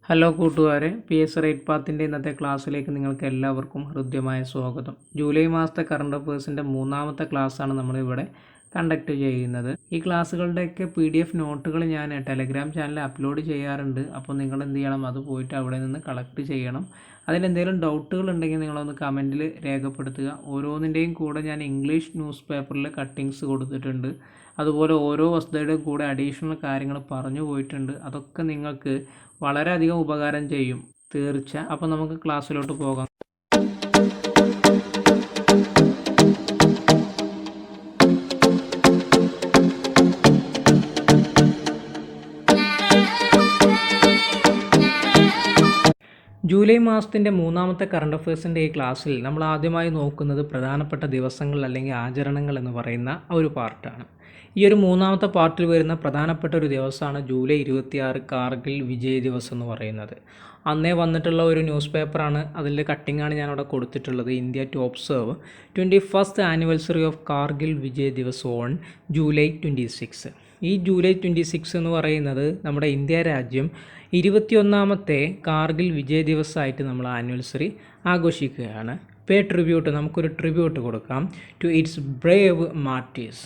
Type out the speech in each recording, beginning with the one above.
Hello കൂട്ടുകാരെ, PS right പാത്തിൻ്റെ ഇന്നത്തെ ക്ലാസ്സിലേക്ക് നിങ്ങൾക്ക് എല്ലാവർക്കും ഹൃദ്യമായ സ്വാഗതം. ജൂലൈ മാസത്തെ കറണ്ട് അഫയേഴ്സിൻ്റെ മൂന്നാമത്തെ ക്ലാസ്സാണ് നമ്മളിവിടെ കണ്ടക്ട് ചെയ്യുന്നത്. ഈ ക്ലാസ്സുകളുടെയൊക്കെ PDF നോട്ടുകൾ ഞാൻ ടെലഗ്രാം ചാനലിൽ അപ്ലോഡ് ചെയ്യാറുണ്ട്. അപ്പോൾ നിങ്ങൾ എന്ത് ചെയ്യണം, അത് പോയിട്ട് അവിടെ നിന്ന് കളക്ട് ചെയ്യണം. അതിലെന്തെങ്കിലും ഡൗട്ടുകൾ ഉണ്ടെങ്കിൽ നിങ്ങളൊന്ന് കമൻറ്റിൽ രേഖപ്പെടുത്തുക. ഓരോന്നിൻ്റെയും കൂടെ ഞാൻ ഇംഗ്ലീഷ് ന്യൂസ് പേപ്പറിൽ കട്ടിങ്സ് കൊടുത്തിട്ടുണ്ട്. അതുപോലെ ഓരോ വസ്തുതയുടെയും കൂടെ അഡീഷണൽ കാര്യങ്ങൾ പറഞ്ഞു പോയിട്ടുണ്ട്. അതൊക്കെ നിങ്ങൾക്ക് വളരെയധികം ഉപകാരം ചെയ്യും, തീർച്ച. അപ്പോൾ നമുക്ക് ക്ലാസ്സിലോട്ട് പോകാം. ജൂലൈ മാസത്തിൻ്റെ മൂന്നാമത്തെ കറണ്ട് അഫയേഴ്സിൻ്റെ ഈ ക്ലാസ്സിൽ നമ്മൾ ആദ്യമായി നോക്കുന്നത് പ്രധാനപ്പെട്ട ദിവസങ്ങൾ അല്ലെങ്കിൽ ആചരണങ്ങൾ എന്ന് പറയുന്ന ഒരു പാർട്ടാണ്. ഈ ഒരു മൂന്നാമത്തെ പാർട്ടിൽ വരുന്ന പ്രധാനപ്പെട്ട ഒരു ദിവസമാണ് ജൂലൈ 26 കാർഗിൽ വിജയ് ദിവസ് എന്ന് പറയുന്നത്. അന്നേ വന്നിട്ടുള്ള ഒരു ന്യൂസ് പേപ്പറാണ്, അതിൻ്റെ കട്ടിങ്ങാണ് ഞാനവിടെ കൊടുത്തിട്ടുള്ളത്. India to observe 21st anniversary of Kargil Vijay Diwas on July 26. ഈ ജൂലൈ 26 എന്ന് പറയുന്നത് നമ്മുടെ ഇന്ത്യ രാജ്യം 21ാമത്തെ കാർഗിൽ വിജയ് ദിവസമായിട്ട് നമ്മൾ ആനിവേഴ്സറി ആഘോഷിക്കുകയാണ്. പേ ട്രിബ്യൂട്ട്, നമുക്കൊരു ട്രിബ്യൂട്ട് കൊടുക്കാം ടു ഇറ്റ്സ് ബ്രേവ് മാർട്ടീഴ്സ്.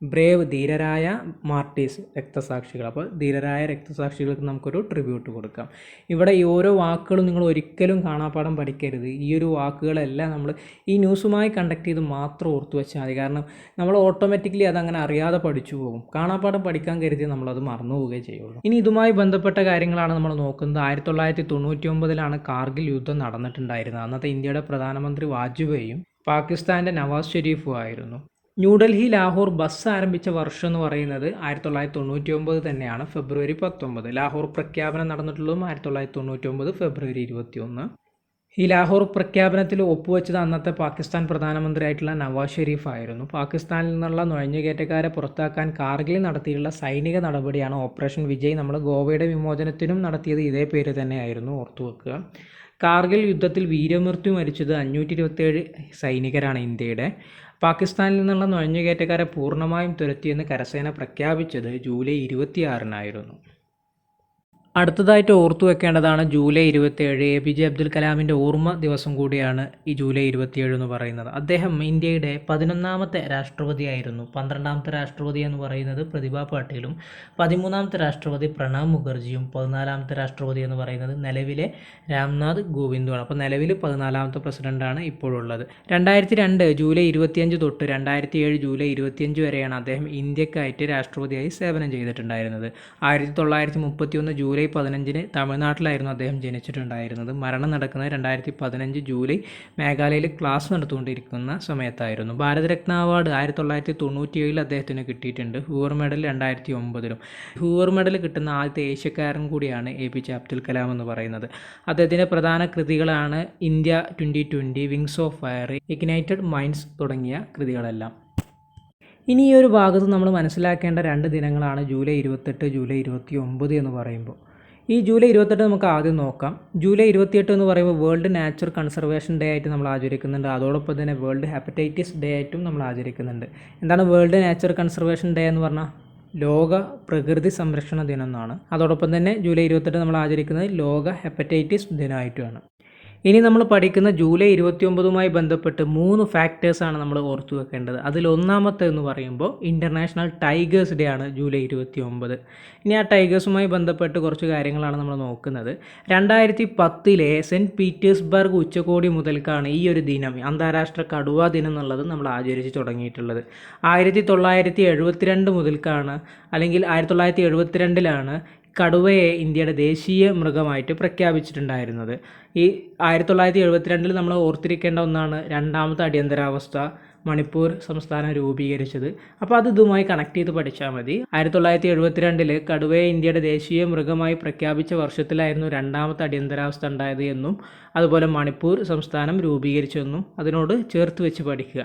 ബ്രേവ്, ധീരരായ, മാർട്ടീഴ്സ്, രക്തസാക്ഷികൾ. അപ്പോൾ ധീരരായ രക്തസാക്ഷികൾക്ക് നമുക്കൊരു ട്രിബ്യൂട്ട് കൊടുക്കാം. ഇവിടെ ഈ ഓരോ വാക്കുകളും നിങ്ങൾ ഒരിക്കലും കാണാപ്പാഠം പഠിക്കരുത്. ഈ ഒരു വാക്കുകളെല്ലാം നമ്മൾ ഈ ന്യൂസുമായി കണ്ടക്ട് ചെയ്ത് മാത്രം ഓർത്തു വെച്ചാൽ മതി. കാരണം നമ്മൾ ഓട്ടോമാറ്റിക്കലി അതങ്ങനെ അറിയാതെ പഠിച്ചു പോകും. കാണാപ്പാഠം പഠിക്കാൻ കരുതി നമ്മളത് മറന്നു പോവുകയേ ചെയ്യുള്ളൂ. ഇനി ഇതുമായി ബന്ധപ്പെട്ട കാര്യങ്ങളാണ് നമ്മൾ നോക്കുന്നത്. 1999 കാർഗിൽ യുദ്ധം നടന്നിട്ടുണ്ടായിരുന്നത്. അന്നത്തെ ഇന്ത്യയുടെ പ്രധാനമന്ത്രി വാജ്പേയിയും പാകിസ്ഥാൻ്റെ നവാസ് ഷെരീഫും ആയിരുന്നു. ന്യൂഡൽഹി ലാഹോർ ബസ് ആരംഭിച്ച വർഷം എന്ന് പറയുന്നത് 1999 തന്നെയാണ്, ഫെബ്രുവരി 19. ലാഹോർ പ്രഖ്യാപനം നടന്നിട്ടുള്ളതും 1999 ഫെബ്രുവരി 21. ഈ ലാഹോർ പ്രഖ്യാപനത്തിൽ ഒപ്പുവെച്ചത് അന്നത്തെ പാകിസ്ഥാൻ പ്രധാനമന്ത്രിയായിട്ടുള്ള നവാസ് ഷെരീഫ് ആയിരുന്നു. പാകിസ്ഥാനിൽ നിന്നുള്ള നുഴഞ്ഞുകയറ്റക്കാരെ പുറത്താക്കാൻ കാർഗിൽ നടത്തിയിട്ടുള്ള സൈനിക നടപടിയാണ് ഓപ്പറേഷൻ വിജയ്. നമ്മൾ ഗോവയുടെ വിമോചനത്തിനും നടത്തിയത് ഇതേ പേര് തന്നെയായിരുന്നു, ഓർത്തു വെക്കുക. കാർഗിൽ യുദ്ധത്തിൽ വീരമൃത്യു മരിച്ചത് 527 സൈനികരാണ് ഇന്ത്യയുടെ. പാകിസ്ഥാനിൽ നിന്നുള്ള നുഴഞ്ഞുകയറ്റക്കാരെ പൂർണ്ണമായും തുരത്തിയെന്ന് കരസേന പ്രഖ്യാപിച്ചത് ജൂലൈ 26 അടുത്തതായിട്ട് ഓർത്തു വെക്കേണ്ടതാണ് ജൂലൈ 27 APJ അബ്ദുൽ കലാമിൻ്റെ ഓർമ്മ ദിവസം കൂടിയാണ് ഈ ജൂലൈ 27 എന്ന് പറയുന്നത്. അദ്ദേഹം ഇന്ത്യയുടെ 11ാമത്തെ രാഷ്ട്രപതിയായിരുന്നു. 12ാമത്തെ രാഷ്ട്രപതി എന്ന് പറയുന്നത് പ്രതിഭ പാട്ടീലും 13ാമത്തെ രാഷ്ട്രപതി പ്രണബ് മുഖർജിയും 14ാമത്തെ രാഷ്ട്രപതി എന്ന് പറയുന്നത് നിലവിലെ രാംനാഥ് കോവിന്ദുമാണ്. അപ്പോൾ നിലവിൽ 14ാമത്തെ പ്രസിഡൻ്റാണ് ഇപ്പോഴുള്ളത്. 2002 ജൂലൈ 25 തൊട്ട് 2007 ജൂലൈ 25 വരെയാണ് അദ്ദേഹം ഇന്ത്യക്കായിട്ട് രാഷ്ട്രപതിയായി സേവനം ചെയ്തിട്ടുണ്ടായിരുന്നത്. 1931 ജൂലൈ 15 തമിഴ്നാട്ടിലായിരുന്നു അദ്ദേഹം ജനിച്ചിട്ടുണ്ടായിരുന്നത്. മരണം നടക്കുന്നത് 2015 ജൂലൈ മേഘാലയയിൽ ക്ലാസ് നടത്തുകൊണ്ടിരിക്കുന്ന സമയത്തായിരുന്നു. ഭാരതരത്ന അവാർഡ് 1997 അദ്ദേഹത്തിന് കിട്ടിയിട്ടുണ്ട്. Hoover medal 2009. ഹൂവർ മെഡൽ കിട്ടുന്ന ആദ്യത്തെ ഏഷ്യക്കാരൻ കൂടിയാണ് APJ അബ്ദുൽ കലാം എന്ന് പറയുന്നത്. അദ്ദേഹത്തിൻ്റെ പ്രധാന കൃതികളാണ് India 2020, wings of fire, ignited minds തുടങ്ങിയ കൃതികളെല്ലാം. ഇനി ഈ ഒരു ഭാഗത്ത് നമ്മൾ മനസ്സിലാക്കേണ്ട 2 ദിനങ്ങളാണ് ജൂലൈ 28, ജൂലൈ 29 എന്ന് പറയുമ്പോൾ. ഈ ജൂലൈ 28 നമുക്ക് ആദ്യം നോക്കാം. ജൂലൈ 28 എന്ന് പറയുമ്പോൾ വേൾഡ് നാച്ചുറൽ കൺസർവേഷൻ ഡേ ആയിട്ട് നമ്മൾ ആചരിക്കുന്നുണ്ട്. അതോടൊപ്പം തന്നെ വേൾഡ് ഹെപ്പറ്റൈറ്റിസ് ഡേ ആയിട്ടും നമ്മൾ ആചരിക്കുന്നുണ്ട്. എന്താണ് വേൾഡ് നാച്ചുറൽ കൺസർവേഷൻ ഡേ എന്ന് പറഞ്ഞാൽ? ലോക പ്രകൃതി സംരക്ഷണ ദിനം എന്നാണ്. അതോടൊപ്പം തന്നെ ജൂലൈ 28 നമ്മൾ ആചരിക്കുന്നത് ലോക ഹെപ്പറ്റൈറ്റിസ് ദിനമായിട്ടുമാണ്. ഇനി നമ്മൾ പഠിക്കുന്ന ജൂലൈ 29 ബന്ധപ്പെട്ട് 3 ഫാക്ടേഴ്സാണ് നമ്മൾ ഓർത്തു വെക്കേണ്ടത്. അതിൽ ഒന്നാമത്തെ എന്ന് പറയുമ്പോൾ ഇൻ്റർനാഷണൽ ടൈഗേഴ്സ് ഡേ ആണ് ജൂലൈ 29. ഇനി ആ ടൈഗേഴ്സുമായി ബന്ധപ്പെട്ട് കുറച്ച് കാര്യങ്ങളാണ് നമ്മൾ നോക്കുന്നത്. 2010 സെൻറ്റ് പീറ്റേഴ്സ്ബർഗ് ഉച്ചകോടി മുതൽക്കാണ് ഈ ഒരു ദിനം, അന്താരാഷ്ട്ര കടുവ ദിനം എന്നുള്ളത് നമ്മൾ ആചരിച്ച് തുടങ്ങിയിട്ടുള്ളത്. 1972 മുതൽക്കാണ്, അല്ലെങ്കിൽ 1972 കടുവയെ ഇന്ത്യയുടെ ദേശീയ മൃഗമായിട്ട് പ്രഖ്യാപിച്ചിട്ടുണ്ടായിരുന്നത്. ഈ 1972 നമ്മൾ ഓർത്തിരിക്കേണ്ട ഒന്നാണ് 2ാമത്തെ അടിയന്തരാവസ്ഥ മണിപ്പൂർ സംസ്ഥാനം രൂപീകരിച്ചത്. അപ്പോൾ അത് ഇതുമായി കണക്ട് ചെയ്ത് പഠിച്ചാൽ മതി. 1972 കടുവയെ ഇന്ത്യയുടെ ദേശീയ മൃഗമായി പ്രഖ്യാപിച്ച വർഷത്തിലായിരുന്നു 2ാമത്തെ അടിയന്തരാവസ്ഥ ഉണ്ടായത് എന്നും അതുപോലെ മണിപ്പൂർ സംസ്ഥാനം രൂപീകരിച്ചെന്നും അതിനോട് ചേർത്ത് വെച്ച് പഠിക്കുക.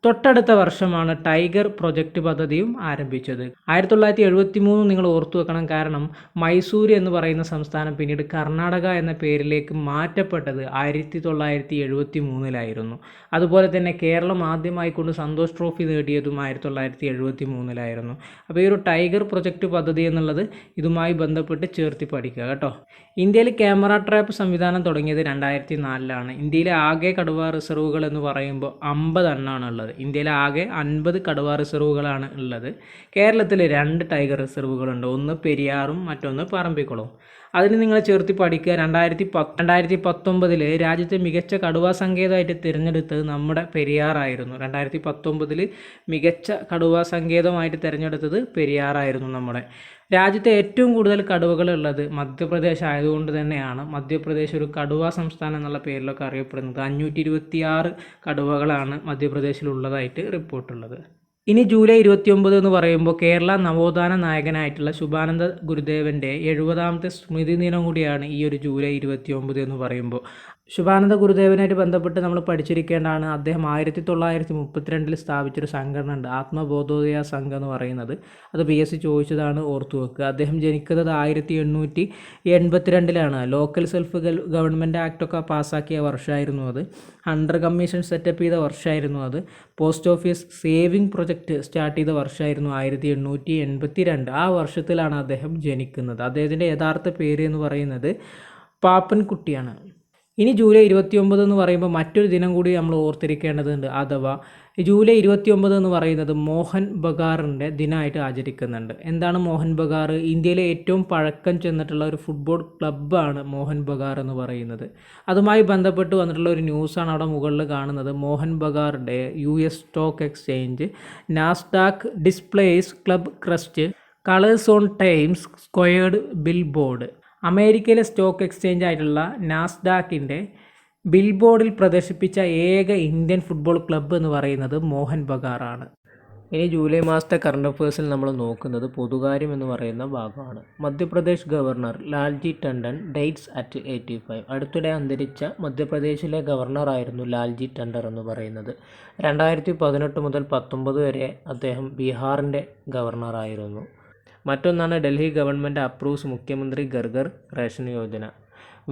തൊട്ടടുത്ത വർഷമാണ് ടൈഗർ പ്രൊജക്റ്റ് പദ്ധതിയും ആരംഭിച്ചത്. 1973 നിങ്ങൾ ഓർത്തു വെക്കണം. കാരണം മൈസൂർ എന്ന് പറയുന്ന സംസ്ഥാനം പിന്നീട് കർണാടക എന്ന പേരിലേക്ക് മാറ്റപ്പെട്ടത് 1973 അതുപോലെ തന്നെ കേരളം ആദ്യമായി കൊണ്ട് സന്തോഷ് ട്രോഫി നേടിയതും 1973 അപ്പോൾ ഈ ഒരു ടൈഗർ പ്രൊജക്റ്റ് പദ്ധതി എന്നുള്ളത് ഇതുമായി ബന്ധപ്പെട്ട് ചേർത്തി പഠിക്കുക കേട്ടോ. ഇന്ത്യയിൽ ക്യാമറ ട്രാപ്പ് സംവിധാനം തുടങ്ങിയത് 2004 ഇന്ത്യയിലെ ആകെ കടുവ റിസർവുകൾ എന്ന് പറയുമ്പോൾ 50 എണ്ണമാണ് ഉള്ളത്. ഇന്ത്യയിൽ ആകെ 50 കടുവ റിസർവുകളാണ് ഉള്ളത്. കേരളത്തിൽ 2 ടൈഗർ റിസർവുകളുണ്ട്. ഒന്ന് പെരിയാറും മറ്റൊന്ന് പറമ്പിക്കുളവും. അതിന് നിങ്ങൾ ചേർത്തി പഠിക്കുക. 2019 രാജ്യത്തെ മികച്ച കടുവാ സങ്കേതമായിട്ട് തിരഞ്ഞെടുത്തത് നമ്മുടെ പെരിയാറായിരുന്നു. 2019 മികച്ച കടുവാ സങ്കേതമായിട്ട് തിരഞ്ഞെടുത്തത് പെരിയാറായിരുന്നു. നമ്മുടെ രാജ്യത്തെ ഏറ്റവും കൂടുതൽ കടുവകളുള്ളത് മധ്യപ്രദേശ് ആയതുകൊണ്ട് തന്നെയാണ് മധ്യപ്രദേശ് ഒരു കടുവാ സംസ്ഥാനം എന്നുള്ള പേരിലൊക്കെ അറിയപ്പെടുന്നത്. 526 കടുവകളാണ് മധ്യപ്രദേശിലുള്ളതായിട്ട് റിപ്പോർട്ടുള്ളത്. ഇനി ജൂലൈ 29 എന്ന് പറയുമ്പോൾ കേരള നവോത്ഥാന നായകനായിട്ടുള്ള ശുഭാനന്ദ ഗുരുദേവൻ്റെ 70ാമത്തെ സ്മൃതി ദിനം കൂടിയാണ് ഈ ഒരു ജൂലൈ 29 എന്ന് പറയുമ്പോൾ. ശുഭാനന്ദ ഗുരുദേവനായിട്ട് ബന്ധപ്പെട്ട് നമ്മൾ പഠിച്ചിരിക്കേണ്ടതാണ്. അദ്ദേഹം 1932 സ്ഥാപിച്ചൊരു സംഘടന ഉണ്ട്, ആത്മബോധോദയ സംഘം എന്ന് പറയുന്നത്. അത് PSC ചോദിച്ചതാണ്, ഓർത്തു വെക്കുക. അദ്ദേഹം ജനിക്കുന്നത് 1882 ലോക്കൽ സെൽഫ് ഗവൺമെൻറ് ആക്ടൊക്കെ പാസ്സാക്കിയ വർഷമായിരുന്നു അത്. ഹണ്ടർ കമ്മീഷൻ സെറ്റപ്പ് ചെയ്ത വർഷമായിരുന്നു അത്. Post office saving project start ചെയ്ത വർഷമായിരുന്നു 1882. ആ വർഷത്തിലാണ് അദ്ദേഹം ജനിക്കുന്നത്. അദ്ദേഹത്തിൻ്റെ യഥാർത്ഥ പേര് എന്ന് പറയുന്നത് പാപ്പൻകുട്ടിയാണ്. ഇനി ജൂലൈ 29 എന്ന് പറയുമ്പോൾ മറ്റൊരു ദിനം കൂടി നമ്മൾ ഓർത്തിരിക്കേണ്ടതുണ്ട്. അഥവാ ജൂലൈ 29 എന്ന് പറയുന്നത് മോഹൻ ബഗാറിൻ്റെ ദിനമായിട്ട് ആചരിക്കുന്നുണ്ട്. എന്താണ് മോഹൻ ബഗാർ? ഇന്ത്യയിലെ ഏറ്റവും പഴക്കം ചെന്നിട്ടുള്ള ഒരു ഫുട്ബോൾ ക്ലബ്ബാണ് മോഹൻ ബഗാർ എന്ന് പറയുന്നത്. അതുമായി ബന്ധപ്പെട്ട് വന്നിട്ടുള്ള ഒരു ന്യൂസാണ് അവിടെ മുകളിൽ കാണുന്നത്. മോഹൻ ബഗാറിൻ്റെ US stock exchange Nasdaq displays club crest colours on Times squared billboard. അമേരിക്കയിലെ സ്റ്റോക്ക് എക്സ്ചേഞ്ച് ആയിട്ടുള്ള നാസ്ഡാക്കിൻ്റെ ബിൽ ബോർഡിൽ പ്രദർശിപ്പിച്ച ഏക ഇന്ത്യൻ ഫുട്ബോൾ ക്ലബ്ബ് എന്ന് പറയുന്നത് മോഹൻ ബഗാറാണ്. ഇനി ജൂലൈ മാസത്തെ കറണ്ട് അഫയേഴ്സിൽ നമ്മൾ നോക്കുന്നത് പൊതുകാര്യം എന്ന് പറയുന്ന ഭാഗമാണ്. Madhya Pradesh governor Lalji Tandon dates at 85. അടുത്തിടെ അന്തരിച്ച മധ്യപ്രദേശിലെ ഗവർണറായിരുന്നു ലാൽജി ടണ്ടൻ എന്ന് പറയുന്നത്. 2018 മുതൽ 2019 വരെ അദ്ദേഹം ബീഹാറിൻ്റെ ഗവർണറായിരുന്നു. മറ്റൊന്നാണ് ഡൽഹി ഗവൺമെൻറ് അപ്രൂവ്സ് മുഖ്യമന്ത്രി ഘർ റേഷൻ യോജന.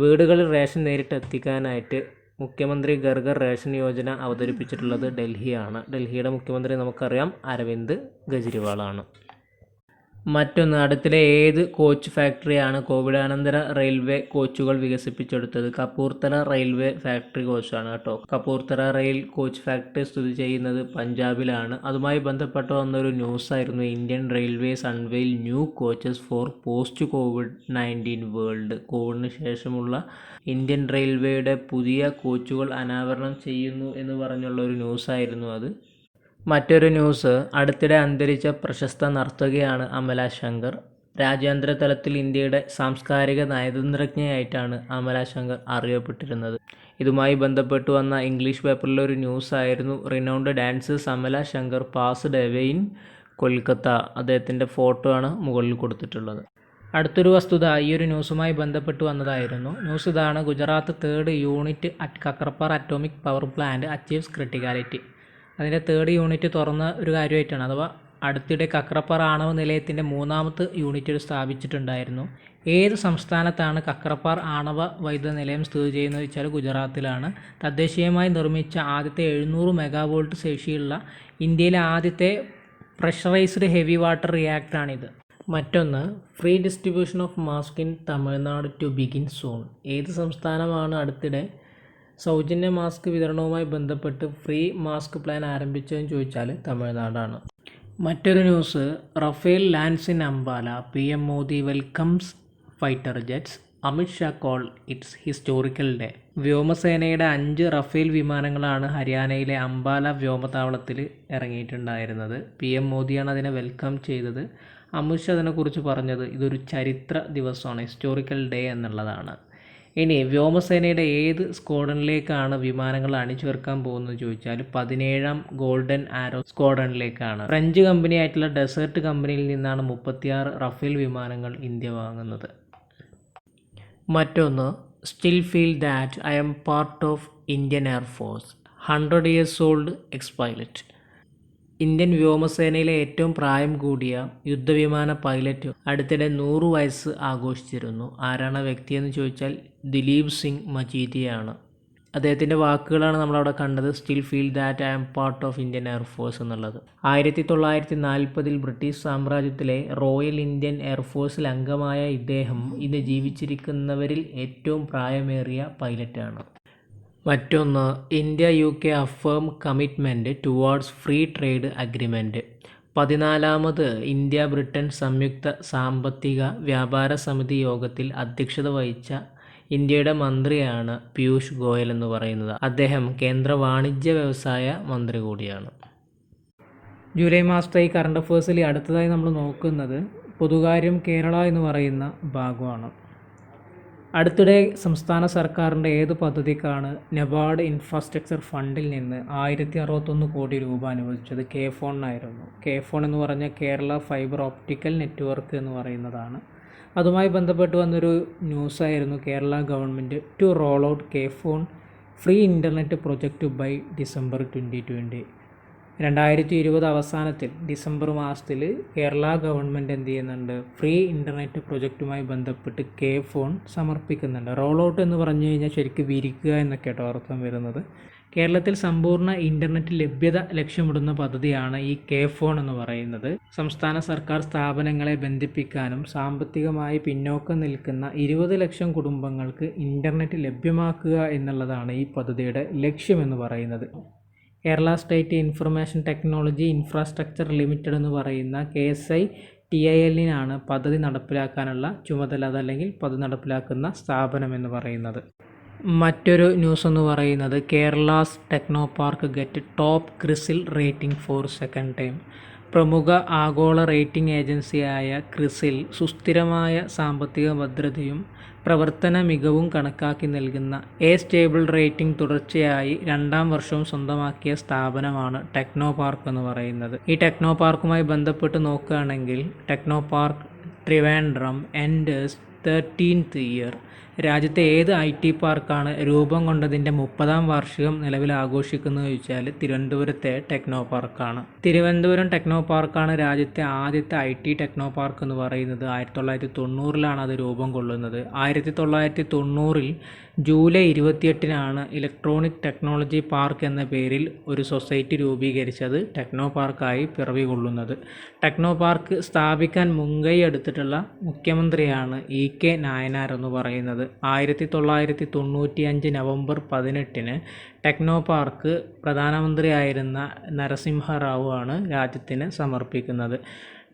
വീടുകളിൽ റേഷൻ നേരിട്ട് എത്തിക്കാനായിട്ട് മുഖ്യമന്ത്രി ഘർ റേഷൻ യോജന അവതരിപ്പിച്ചിട്ടുള്ളത് ഡൽഹിയാണ്. ഡൽഹിയുടെ മുഖ്യമന്ത്രി നമുക്കറിയാം അരവിന്ദ് കെജ്രിവാളാണ്. മറ്റൊന്ന്, അടുത്തിടെ ഏത് കോച്ച് ഫാക്ടറിയാണ് കോവിഡാനന്തര റെയിൽവേ കോച്ചുകൾ വികസിപ്പിച്ചെടുത്തത്? കപൂർത്തല റെയിൽവേ ഫാക്ടറി കോച്ചാണ് കേട്ടോ. കപൂർത്തല റെയിൽ കോച്ച് ഫാക്ടറി സ്ഥിതി ചെയ്യുന്നത് പഞ്ചാബിലാണ്. അതുമായി ബന്ധപ്പെട്ട് വന്നൊരു ന്യൂസായിരുന്നു Indian railways unveil new coaches for post COVID-19 world. കോവിഡിന് ശേഷമുള്ള ഇന്ത്യൻ റെയിൽവേയുടെ പുതിയ കോച്ചുകൾ അനാവരണം ചെയ്യുന്നു എന്ന് പറഞ്ഞുള്ള ഒരു ന്യൂസായിരുന്നു അത്. മറ്റൊരു ന്യൂസ്, അടുത്തിടെ അന്തരിച്ച പ്രശസ്ത നർത്തകിയാണ് അമല ശങ്കർ. രാജ്യാന്തര തലത്തിൽ ഇന്ത്യയുടെ സാംസ്കാരിക നയതന്ത്രജ്ഞയായിട്ടാണ് അമല ശങ്കർ അറിയപ്പെട്ടിരുന്നത്. ഇതുമായി ബന്ധപ്പെട്ട് വന്ന ഇംഗ്ലീഷ് പേപ്പറിലൊരു ന്യൂസായിരുന്നു renowned dancers Amala Shankar passed away in Kolkata. അദ്ദേഹത്തിൻ്റെ ഫോട്ടോ ആണ് മുകളിൽ കൊടുത്തിട്ടുള്ളത്. അടുത്തൊരു വസ്തുത ഈ ഒരു ന്യൂസുമായി ബന്ധപ്പെട്ട് വന്നതായിരുന്നു. ന്യൂസ് ഇതാണ്: Gujarat 3rd unit at Kakrapar atomic power plant achieves criticality. അതിൻ്റെ 3rd യൂണിറ്റ് തുറന്ന ഒരു കാര്യമായിട്ടാണ്. അഥവാ അടുത്തിടെ കക്രപ്പാർ ആണവ നിലയത്തിൻ്റെ 3ാമത്തെ യൂണിറ്റ് സ്ഥാപിച്ചിട്ടുണ്ടായിരുന്നു. ഏത് സംസ്ഥാനത്താണ് കക്രപ്പാർ ആണവ വൈദ്യുത നിലയം സ്ഥിതി ചെയ്യുന്നത് വെച്ചാൽ ഗുജറാത്തിലാണ്. തദ്ദേശീയമായി നിർമ്മിച്ച ആദ്യത്തെ 700 മെഗാവോൾട്ട് ശേഷിയുള്ള ഇന്ത്യയിലെ ആദ്യത്തെ പ്രഷറൈസ്ഡ് ഹെവി വാട്ടർ റിയാക്ടറാണിത്. മറ്റൊന്ന്, free distribution of mask in Tamil Nadu to begin soon. ഏത് സംസ്ഥാനമാണ് അടുത്തിടെ സൗജന്യ മാസ്ക് വിതരണവുമായി ബന്ധപ്പെട്ട് ഫ്രീ മാസ്ക് പ്ലാൻ ആരംഭിച്ചതെന്ന് ചോദിച്ചാൽ തമിഴ്നാടാണ്. മറ്റൊരു news, Rafale lands in Ambala. PM Modi welcomes fighter jets. Amit Shah call it's historical day. വ്യോമസേനയുടെ 5 റഫേൽ വിമാനങ്ങളാണ് ഹരിയാനയിലെ അംബാല വ്യോമതാവളത്തിൽ ഇറങ്ങിയിട്ടുണ്ടായിരുന്നത്. PM മോദിയാണ് അതിനെ വെൽക്കം ചെയ്തത്. അമിത് ഷാ അതിനെക്കുറിച്ച് പറഞ്ഞത് ഇതൊരു ചരിത്ര ദിവസമാണ്, ഹിസ്റ്റോറിക്കൽ ഡേ എന്നുള്ളതാണ്. ഇനി വ്യോമസേനയുടെ ഏത് സ്ക്വാഡ്രണിലേക്കാണ് വിമാനങ്ങൾ അണിചേർക്കാൻ പോകുന്നത് ചോദിച്ചാൽ 17ാം ഗോൾഡൻ ആരോ സ്ക്വാഡ്രണിലേക്കാണ്. ഫ്രഞ്ച് കമ്പനിയായിട്ടുള്ള ഡെസേർട്ട് കമ്പനിയിൽ നിന്നാണ് 36 റഫേൽ വിമാനങ്ങൾ ഇന്ത്യ വാങ്ങുന്നത്. മറ്റൊന്ന്, still feel that I am part of Indian Air Force. 100 years old ex-pilot. Indian വ്യോമസേനയിലെ ഏറ്റവും പ്രായം കൂടിയ യുദ്ധവിമാന പൈലറ്റ് അടുത്തിടെ 100 വയസ്സ് ആഘോഷിച്ചിരുന്നു. ആരാണ് വ്യക്തിയെന്ന് ചോദിച്ചാൽ ദിലീപ് സിംഗ് മജീദിയാണ്. അദ്ദേഹത്തിൻ്റെ വാക്കുകളാണ് നമ്മളവിടെ കണ്ടത്. Still feel that I am part of Indian air force എന്നുള്ളത്. 1940 ബ്രിട്ടീഷ് സാമ്രാജ്യത്തിലെ റോയൽ ഇന്ത്യൻ എയർഫോഴ്സിൽ അംഗമായ ഇദ്ദേഹം ഇന്ന് ജീവിച്ചിരിക്കുന്നവരിൽ ഏറ്റവും പ്രായമേറിയ പൈലറ്റാണ്. മറ്റൊന്ന്, India UK affirm commitment towards free trade agreement. 14ാമത് ഇന്ത്യ ബ്രിട്ടൻ സംയുക്ത സാമ്പത്തിക വ്യാപാര സമിതി യോഗത്തിൽ അധ്യക്ഷത വഹിച്ച ഇന്ത്യയുടെ മന്ത്രിയാണ് പീയൂഷ് ഗോയൽ എന്ന് പറയുന്നത്. അദ്ദേഹം കേന്ദ്ര വാണിജ്യ വ്യവസായ മന്ത്രി കൂടിയാണ്. ജൂലൈ മാസത്തെ ഈ കറണ്ട് അഫേഴ്സിൽ അടുത്തതായി നമ്മൾ നോക്കുന്നത് പൊതുകാര്യം കേരള എന്ന് പറയുന്ന ഭാഗമാണ്. അടുത്തിടെ സംസ്ഥാന സർക്കാരിൻ്റെ ഏത് പദ്ധതിക്കാണ് നബാർഡ് ഇൻഫ്രാസ്ട്രക്ചർ ഫണ്ടിൽ നിന്ന് 1061 കോടി രൂപ അനുവദിച്ചത്? കെ-ഫോണിനായിരുന്നു. കെ-ഫോൺ എന്ന് പറഞ്ഞാൽ കേരള ഫൈബർ ഓപ്റ്റിക്കൽ നെറ്റ്വർക്ക് എന്ന് പറയുന്നതാണ്. അതുമായി ബന്ധപ്പെട്ട് വന്നൊരു ന്യൂസായിരുന്നു Kerala government to roll out K Fon free internet project by December 2020. 2020 അവസാനത്തിൽ ഡിസംബർ മാസത്തിൽ കേരള ഗവൺമെൻറ് എന്ത് ചെയ്യുന്നുണ്ട്? ഫ്രീ ഇൻ്റർനെറ്റ് പ്രൊജക്റ്റുമായി ബന്ധപ്പെട്ട് കെ-ഫോൺ സമർപ്പിക്കുന്നുണ്ട്. റോൾ ഔട്ട് എന്ന് പറഞ്ഞു കഴിഞ്ഞാൽ ശരിക്കും വിരിക്കുക എന്നൊക്കെ കേട്ടോ അർത്ഥം വരുന്നത്. കേരളത്തിൽ സമ്പൂർണ്ണ ഇൻ്റർനെറ്റ് ലഭ്യത ലക്ഷ്യമിടുന്ന പദ്ധതിയാണ് ഈ കെ-ഫോൺ എന്ന് പറയുന്നത്. സംസ്ഥാന സർക്കാർ സ്ഥാപനങ്ങളെ ബന്ധിപ്പിക്കാനും സാമ്പത്തികമായി പിന്നോക്കം നിൽക്കുന്ന 20 ലക്ഷം കുടുംബങ്ങൾക്ക് ഇൻ്റർനെറ്റ് ലഭ്യമാക്കുക എന്നുള്ളതാണ് ഈ പദ്ധതിയുടെ ലക്ഷ്യമെന്ന് പറയുന്നത്. Kerala state information technology infrastructure limited എന്ന് പറയുന്ന KSITIL പദ്ധതി നടപ്പിലാക്കാനുള്ള ചുമതല, അതല്ലെങ്കിൽ പദ്ധതി നടപ്പിലാക്കുന്ന സ്ഥാപനം എന്ന് പറയുന്നത്. മറ്റൊരു ന്യൂസ് എന്ന് പറയുന്നത് Kerala's techno park get top CRISIL rating for second time. പ്രമുഖ ആഗോള റേറ്റിംഗ് ഏജൻസിയായ ക്രിസിൽ സുസ്ഥിരമായ സാമ്പത്തിക ഭദ്രതയും പ്രവർത്തന മികവും കണക്കാക്കി നൽകുന്ന സ്റ്റേബിൾ റേറ്റിംഗ് തുടർച്ചയായി 2ാം വർഷവും സ്വന്തമാക്കിയ സ്ഥാപനമാണ് ടെക്നോ പാർക്ക് എന്ന് പറയുന്നത്. ഈ ടെക്നോ പാർക്കുമായി ബന്ധപ്പെട്ട് നോക്കുകയാണെങ്കിൽ techno park Trivandrum enters 13th year. രാജ്യത്തെ ഏത് IT പാർക്കാണ് രൂപം കൊണ്ടതിൻ്റെ 30ാം വാർഷികം നിലവിൽ ആഘോഷിക്കുന്നത് ചോദിച്ചാൽ തിരുവനന്തപുരത്തെ ടെക്നോ പാർക്കാണ്. തിരുവനന്തപുരം ടെക്നോ പാർക്കാണ് രാജ്യത്തെ ആദ്യത്തെ IT ടെക്നോ പാർക്ക് എന്ന് പറയുന്നത്. 1990 അത് രൂപം കൊള്ളുന്നത്. 1990 ജൂലൈ 28 ഇലക്ട്രോണിക് ടെക്നോളജി പാർക്ക് എന്ന പേരിൽ ഒരു സൊസൈറ്റി രൂപീകരിച്ചത് ടെക്നോ പാർക്കായി പിറവി കൊള്ളുന്നത്. ടെക്നോ പാർക്ക് സ്ഥാപിക്കാൻ മുൻകൈ എടുത്തിട്ടുള്ള മുഖ്യമന്ത്രിയാണ് EK നായനാർ എന്ന് പറയുന്നത്. 1995 നവംബർ 18 ടെക്നോ പാർക്ക് പ്രധാനമന്ത്രിയായിരുന്ന നരസിംഹറാവു ആണ് രാജ്യത്തിന് സമർപ്പിക്കുന്നത്.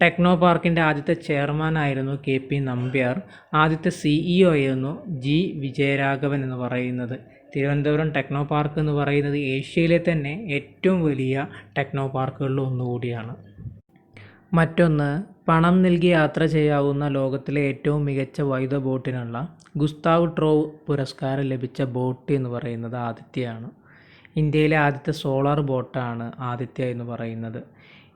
ടെക്നോ പാർക്കിൻ്റെ ആദ്യത്തെ ചെയർമാനായിരുന്നു KP നമ്പ്യാർ. ആദ്യത്തെ CEO ആയിരുന്നു G വിജയരാഘവൻ എന്ന് പറയുന്നത്. തിരുവനന്തപുരം ടെക്നോ പാർക്ക് എന്ന് പറയുന്നത് ഏഷ്യയിലെ തന്നെ ഏറ്റവും വലിയ ടെക്നോ പാർക്കുകളിൽ ഒന്നുകൂടിയാണ്. മറ്റൊന്ന്, പണം നൽകി യാത്ര ചെയ്യാവുന്ന ലോകത്തിലെ ഏറ്റവും മികച്ച വൈദ്യുത ബോട്ടിനുള്ള ഗുസ്താവ് ട്രോവ് പുരസ്കാരം ലഭിച്ച ബോട്ട് എന്ന് പറയുന്നത് ആദിത്യയാണ്. ഇന്ത്യയിലെ ആദ്യത്തെ സോളാർ ബോട്ടാണ് ആദിത്യ എന്ന് പറയുന്നത്.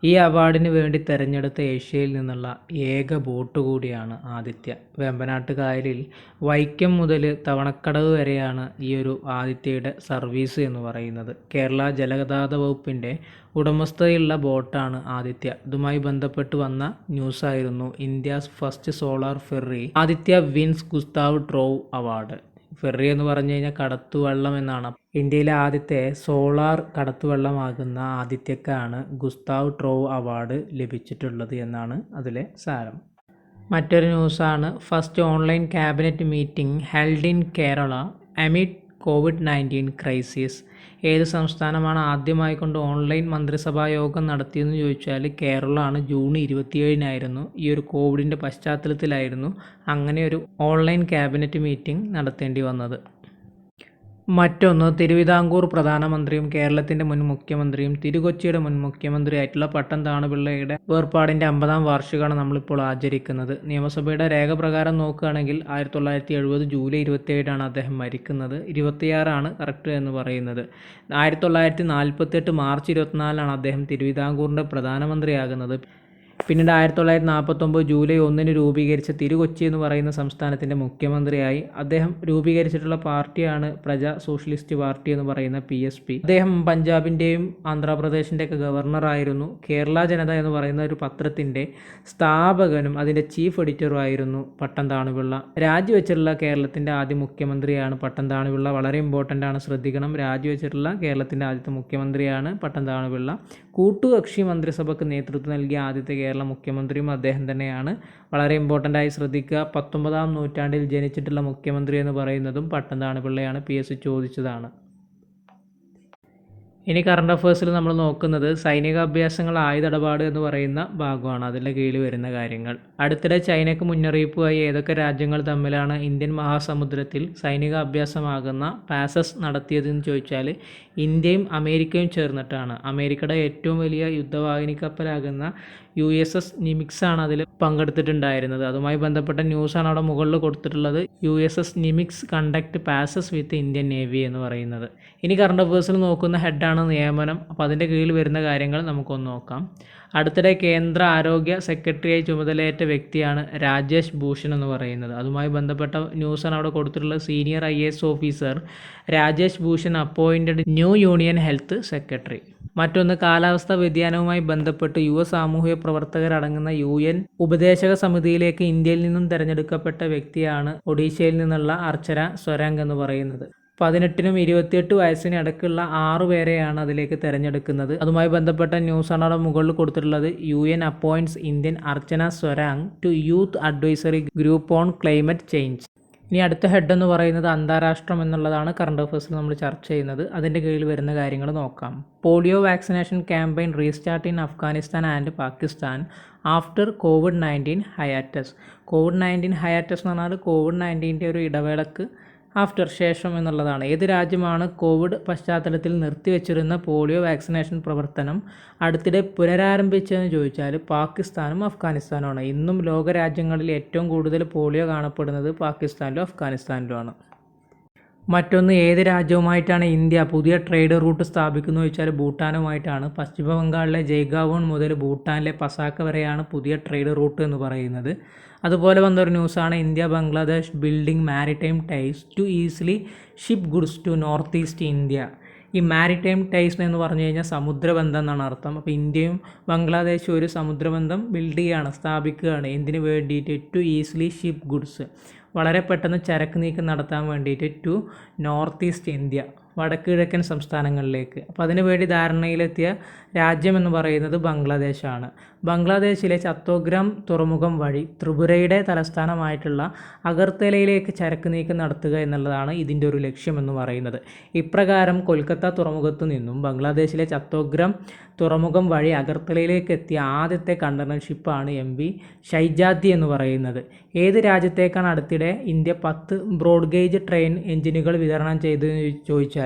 ഈ അവാർഡിന് വേണ്ടി തിരഞ്ഞെടുത്ത ഏഷ്യയിൽ നിന്നുള്ള ഏക ബോട്ട് കൂടിയാണ് ആദിത്യ. വേമ്പനാട്ട് കായലിൽ വൈക്കം മുതൽ തവണക്കടവ് വരെയാണ് ഈ ഒരു ആദിത്യയുടെ സർവീസ് എന്ന് പറയുന്നത്. കേരള ജലഗതാഗത വകുപ്പിൻ്റെ ഉടമസ്ഥതയിലുള്ള ബോട്ടാണ് ആദിത്യ. ഇതുമായി ബന്ധപ്പെട്ട് വന്ന ന്യൂസായിരുന്നു India's first solar ferry Aditya wins Gustave Trouvé award. Ferry എന്ന് പറഞ്ഞു കഴിഞ്ഞാൽ കടത്തുവള്ളം എന്നാണ്. ഇന്ത്യയിലെ ആദ്യത്തെ സോളാർ കടത്തുവള്ളമാകുന്ന ആദിത്യക്കാണ് ഗുസ്താവ് ട്രോവ് അവാർഡ് ലഭിച്ചിട്ടുള്ളത് എന്നാണ് അതിലെ സാരം. മറ്റൊരു ന്യൂസാണ് first online cabinet meeting held in Kerala amid COVID-19 crisis. ഏത് സംസ്ഥാനമാണ് ആദ്യമായി കൊണ്ട് ഓൺലൈൻ മന്ത്രിസഭാ യോഗം നടത്തിയെന്ന് ചോദിച്ചാൽ കേരളമാണ്. ജൂൺ 27 ഈ ഒരു കോവിഡിൻ്റെ പശ്ചാത്തലത്തിലായിരുന്നു അങ്ങനെ ഒരു ഓൺലൈൻ ക്യാബിനറ്റ് മീറ്റിംഗ് നടത്തേണ്ടി വന്നത്. മറ്റൊന്ന്, തിരുവിതാംകൂർ പ്രധാനമന്ത്രിയും കേരളത്തിൻ്റെ മുൻ മുഖ്യമന്ത്രിയും തിരുകൊച്ചിയുടെ മുൻ മുഖ്യമന്ത്രിയായിട്ടുള്ള പട്ടം താണുപിള്ളയുടെ വേർപാടിൻ്റെ 50ാം വാർഷികമാണ് നമ്മളിപ്പോൾ ആചരിക്കുന്നത്. നിയമസഭയുടെ രേഖ പ്രകാരം നോക്കുകയാണെങ്കിൽ 1970 ജൂലൈ 27 അദ്ദേഹം മരിക്കുന്നത്. 26 കറക്റ്റ് എന്ന് പറയുന്നത്. 1948 മാർച്ച് 24 അദ്ദേഹം തിരുവിതാംകൂറിൻ്റെ പ്രധാനമന്ത്രിയാകുന്നത്. പിന്നീട് 1949 ജൂലൈ 1 രൂപീകരിച്ച തിരുകൊച്ചി എന്ന് പറയുന്ന സംസ്ഥാനത്തിൻ്റെ മുഖ്യമന്ത്രിയായി. അദ്ദേഹം രൂപീകരിച്ചിട്ടുള്ള പാർട്ടിയാണ് പ്രജാ സോഷ്യലിസ്റ്റ് പാർട്ടി എന്ന് പറയുന്ന PSP. അദ്ദേഹം പഞ്ചാബിൻ്റെയും ആന്ധ്രാപ്രദേശിൻ്റെയൊക്കെ ഗവർണറായിരുന്നു. കേരള ജനത എന്ന് പറയുന്ന ഒരു പത്രത്തിൻ്റെ സ്ഥാപകനും അതിൻ്റെ ചീഫ് എഡിറ്ററും ആയിരുന്നു പട്ടംതാണുപിള്ള. രാജിവെച്ചിട്ടുള്ള കേരളത്തിൻ്റെ ആദ്യ മുഖ്യമന്ത്രിയാണ് പട്ടംതാണുപിള്ള. വളരെ ഇമ്പോർട്ടൻ്റ് ആണ്, ശ്രദ്ധിക്കണം. രാജിവെച്ചിട്ടുള്ള കേരളത്തിൻ്റെ ആദ്യത്തെ മുഖ്യമന്ത്രിയാണ് പട്ടംതാണുപിള്ള. കൂട്ടുകക്ഷി മന്ത്രിസഭയ്ക്ക് നേതൃത്വം നൽകിയ ആദ്യത്തെ കേരള മുഖ്യമന്ത്രിയും അദ്ദേഹം തന്നെയാണ്. വളരെ ഇമ്പോർട്ടൻ്റ് ആയി ശ്രദ്ധിക്കുക. 19-ാം നൂറ്റാണ്ടിൽ ജനിച്ചിട്ടുള്ള മുഖ്യമന്ത്രി എന്ന് പറയുന്നതും പട്ടംതാണുപിള്ളയാണ്. PSC ചോദിച്ചതാണ്. ഇനി കറണ്ട് അഫേഴ്സിൽ നമ്മൾ നോക്കുന്നത് സൈനിക അഭ്യാസങ്ങൾ, ആയുധടപാട് എന്ന് പറയുന്ന ഭാഗമാണ്. അതിൻ്റെ കീഴിൽ വരുന്ന കാര്യങ്ങൾ. അടുത്തിടെ ചൈനയ്ക്ക് മുന്നറിയിപ്പുമായി ഏതൊക്കെ രാജ്യങ്ങൾ തമ്മിലാണ് ഇന്ത്യൻ മഹാസമുദ്രത്തിൽ സൈനിക അഭ്യാസമാകുന്ന പാസസ് നടത്തിയതെന്ന് ചോദിച്ചാൽ ഇന്ത്യയും അമേരിക്കയും ചേർന്നിട്ടാണ്. അമേരിക്കയുടെ ഏറ്റവും വലിയ യുദ്ധവാഹിനി കപ്പലാകുന്ന USS നിമിക്സ് ആണ് അതിൽ പങ്കെടുത്തിട്ടുണ്ടായിരുന്നത്. അതുമായി ബന്ധപ്പെട്ട ന്യൂസാണ് അവിടെ മുകളിൽ കൊടുത്തിട്ടുള്ളത്. USS Nimitz conduct PASSEX with Indian navy എന്ന് പറയുന്നത്. ഇനി കറണ്ട് അഫേഴ്സിൽ നോക്കുന്ന ഹെഡാണ് നിയമനം. അപ്പോൾ അതിൻ്റെ കീഴിൽ വരുന്ന കാര്യങ്ങൾ നമുക്കൊന്ന് നോക്കാം. അടുത്തിടെ കേന്ദ്ര ആരോഗ്യ സെക്രട്ടറിയായി ചുമതലയേറ്റ വ്യക്തിയാണ് രാജേഷ് ഭൂഷൺ എന്ന് പറയുന്നത്. അതുമായി ബന്ധപ്പെട്ട ന്യൂസാണ് അവിടെ കൊടുത്തിട്ടുള്ളത്. Senior IAS officer Rajesh Bhushan appointed new union health secretary. മറ്റൊന്ന്, കാലാവസ്ഥാ വ്യതിയാനവുമായി ബന്ധപ്പെട്ട് സാമൂഹിക പ്രവർത്തകരടങ്ങുന്ന UN ഉപദേശക സമിതിയിലേക്ക് ഇന്ത്യയിൽ നിന്നും തിരഞ്ഞെടുക്കപ്പെട്ട വ്യക്തിയാണ് ഒഡീഷയിൽ നിന്നുള്ള അർച്ചന സ്വരാങ് എന്ന് പറയുന്നത്. 18-നും 28 വയസ്സിന് ഇടയ്ക്കുള്ള 6 പേരെയാണ് അതിലേക്ക് തിരഞ്ഞെടുക്കുന്നത്. അതുമായി ബന്ധപ്പെട്ട ന്യൂസാണ് അവിടെ മുകളിൽ കൊടുത്തിട്ടുള്ളത്. UN appoints Indian Archana Soreng to youth advisory group on climate change. ഇനി അടുത്ത ഹെഡ് എന്ന് പറയുന്നത് അന്താരാഷ്ട്രം എന്നുള്ളതാണ്. കറണ്ട് അഫേഴ്സിൽ നമ്മൾ ചർച്ച ചെയ്യുന്നത്. അതിൻ്റെ കീഴിൽ വരുന്ന കാര്യങ്ങൾ നോക്കാം. Polio vaccination campaign restart in Afghanistan and Pakistan after COVID-19 hiatus. COVID-19 hiatus എന്ന് പറഞ്ഞാൽ COVID-19ൻ്റെ ഒരു ഇടവേളക്ക് ശേഷം എന്നുള്ളതാണ്. ഏത് രാജ്യമാണ് കോവിഡ് പശ്ചാത്തലത്തിൽ നിർത്തിവെച്ചിരുന്ന പോളിയോ വാക്സിനേഷൻ പ്രവർത്തനം അടുത്തിടെ പുനരാരംഭിച്ചതെന്ന് ചോദിച്ചാൽ പാകിസ്ഥാനും അഫ്ഗാനിസ്ഥാനുമാണ്. ഇന്നും ലോകരാജ്യങ്ങളിൽ ഏറ്റവും കൂടുതൽ പോളിയോ കാണപ്പെടുന്നത് പാകിസ്ഥാനിലും അഫ്ഗാനിസ്ഥാനിലുമാണ്. മറ്റൊന്ന്, ഏത് രാജ്യവുമായിട്ടാണ് ഇന്ത്യ പുതിയ ട്രേഡ് റൂട്ട് സ്ഥാപിക്കുന്നത് ചോദിച്ചാൽ ഭൂട്ടാനുമായിട്ടാണ്. പശ്ചിമ ബംഗാളിലെ ജയ്ഗാവോൺ മുതൽ ഭൂട്ടാനിലെ പസാക്ക വരെയാണ് പുതിയ ട്രേഡ് റൂട്ട് എന്ന് പറയുന്നത്. അതുപോലെ വന്നൊരു ന്യൂസാണ് India Bangladesh building maritime ties to easily ship goods to north east India. ഈ മാരിടൈം ടൈസ് എന്ന് പറഞ്ഞു കഴിഞ്ഞാൽ സമുദ്രബന്ധം എന്നാണ് അർത്ഥം. അപ്പോൾ ഇന്ത്യയും ബംഗ്ലാദേശും ഒരു സമുദ്രബന്ധം ബിൽഡ് ചെയ്യുകയാണ്, സ്ഥാപിക്കുകയാണ്. എന്തിനു വേണ്ടിയിട്ട്? ടു ഈസിലി ഷിപ്പ് ഗുഡ്സ്, വളരെ പെട്ടെന്ന് ചരക്ക് നീക്കം നടത്താൻ വേണ്ടിയിട്ട് ടു നോർത്ത് ഈസ്റ്റ് ഇന്ത്യ, വടക്ക് കിഴക്കൻ സംസ്ഥാനങ്ങളിലേക്ക്. അപ്പോൾ അതിനുവേണ്ടി ധാരണയിലെത്തിയ രാജ്യം എന്ന് പറയുന്നത് ബംഗ്ലാദേശാണ്. ബംഗ്ലാദേശിലെ ചത്തോഗ്രാം തുറമുഖം വഴി ത്രിപുരയുടെ തലസ്ഥാനമായിട്ടുള്ള അഗർത്തലയിലേക്ക് ചരക്ക് നീക്കം നടത്തുക എന്നുള്ളതാണ് ഇതിൻ്റെ ഒരു ലക്ഷ്യം എന്ന് പറയുന്നത്. ഇപ്രകാരം കൊൽക്കത്ത തുറമുഖത്തു നിന്നും ബംഗ്ലാദേശിലെ ചത്തോഗ്രാം തുറമുഖം വഴി അഗർത്തലയിലേക്ക് എത്തിയ ആദ്യത്തെ കണ്ടെയ്നർ ഷിപ്പാണ് MV ഷൈജാദി എന്ന് പറയുന്നത്. ഏത് രാജ്യത്തേക്കാണ് അടുത്തിടെ ഇന്ത്യ 10 ബ്രോഡ് ഗേജ് ട്രെയിൻ എഞ്ചിനുകൾ വിതരണം ചെയ്തതെന്ന് ചോദിച്ചാൽ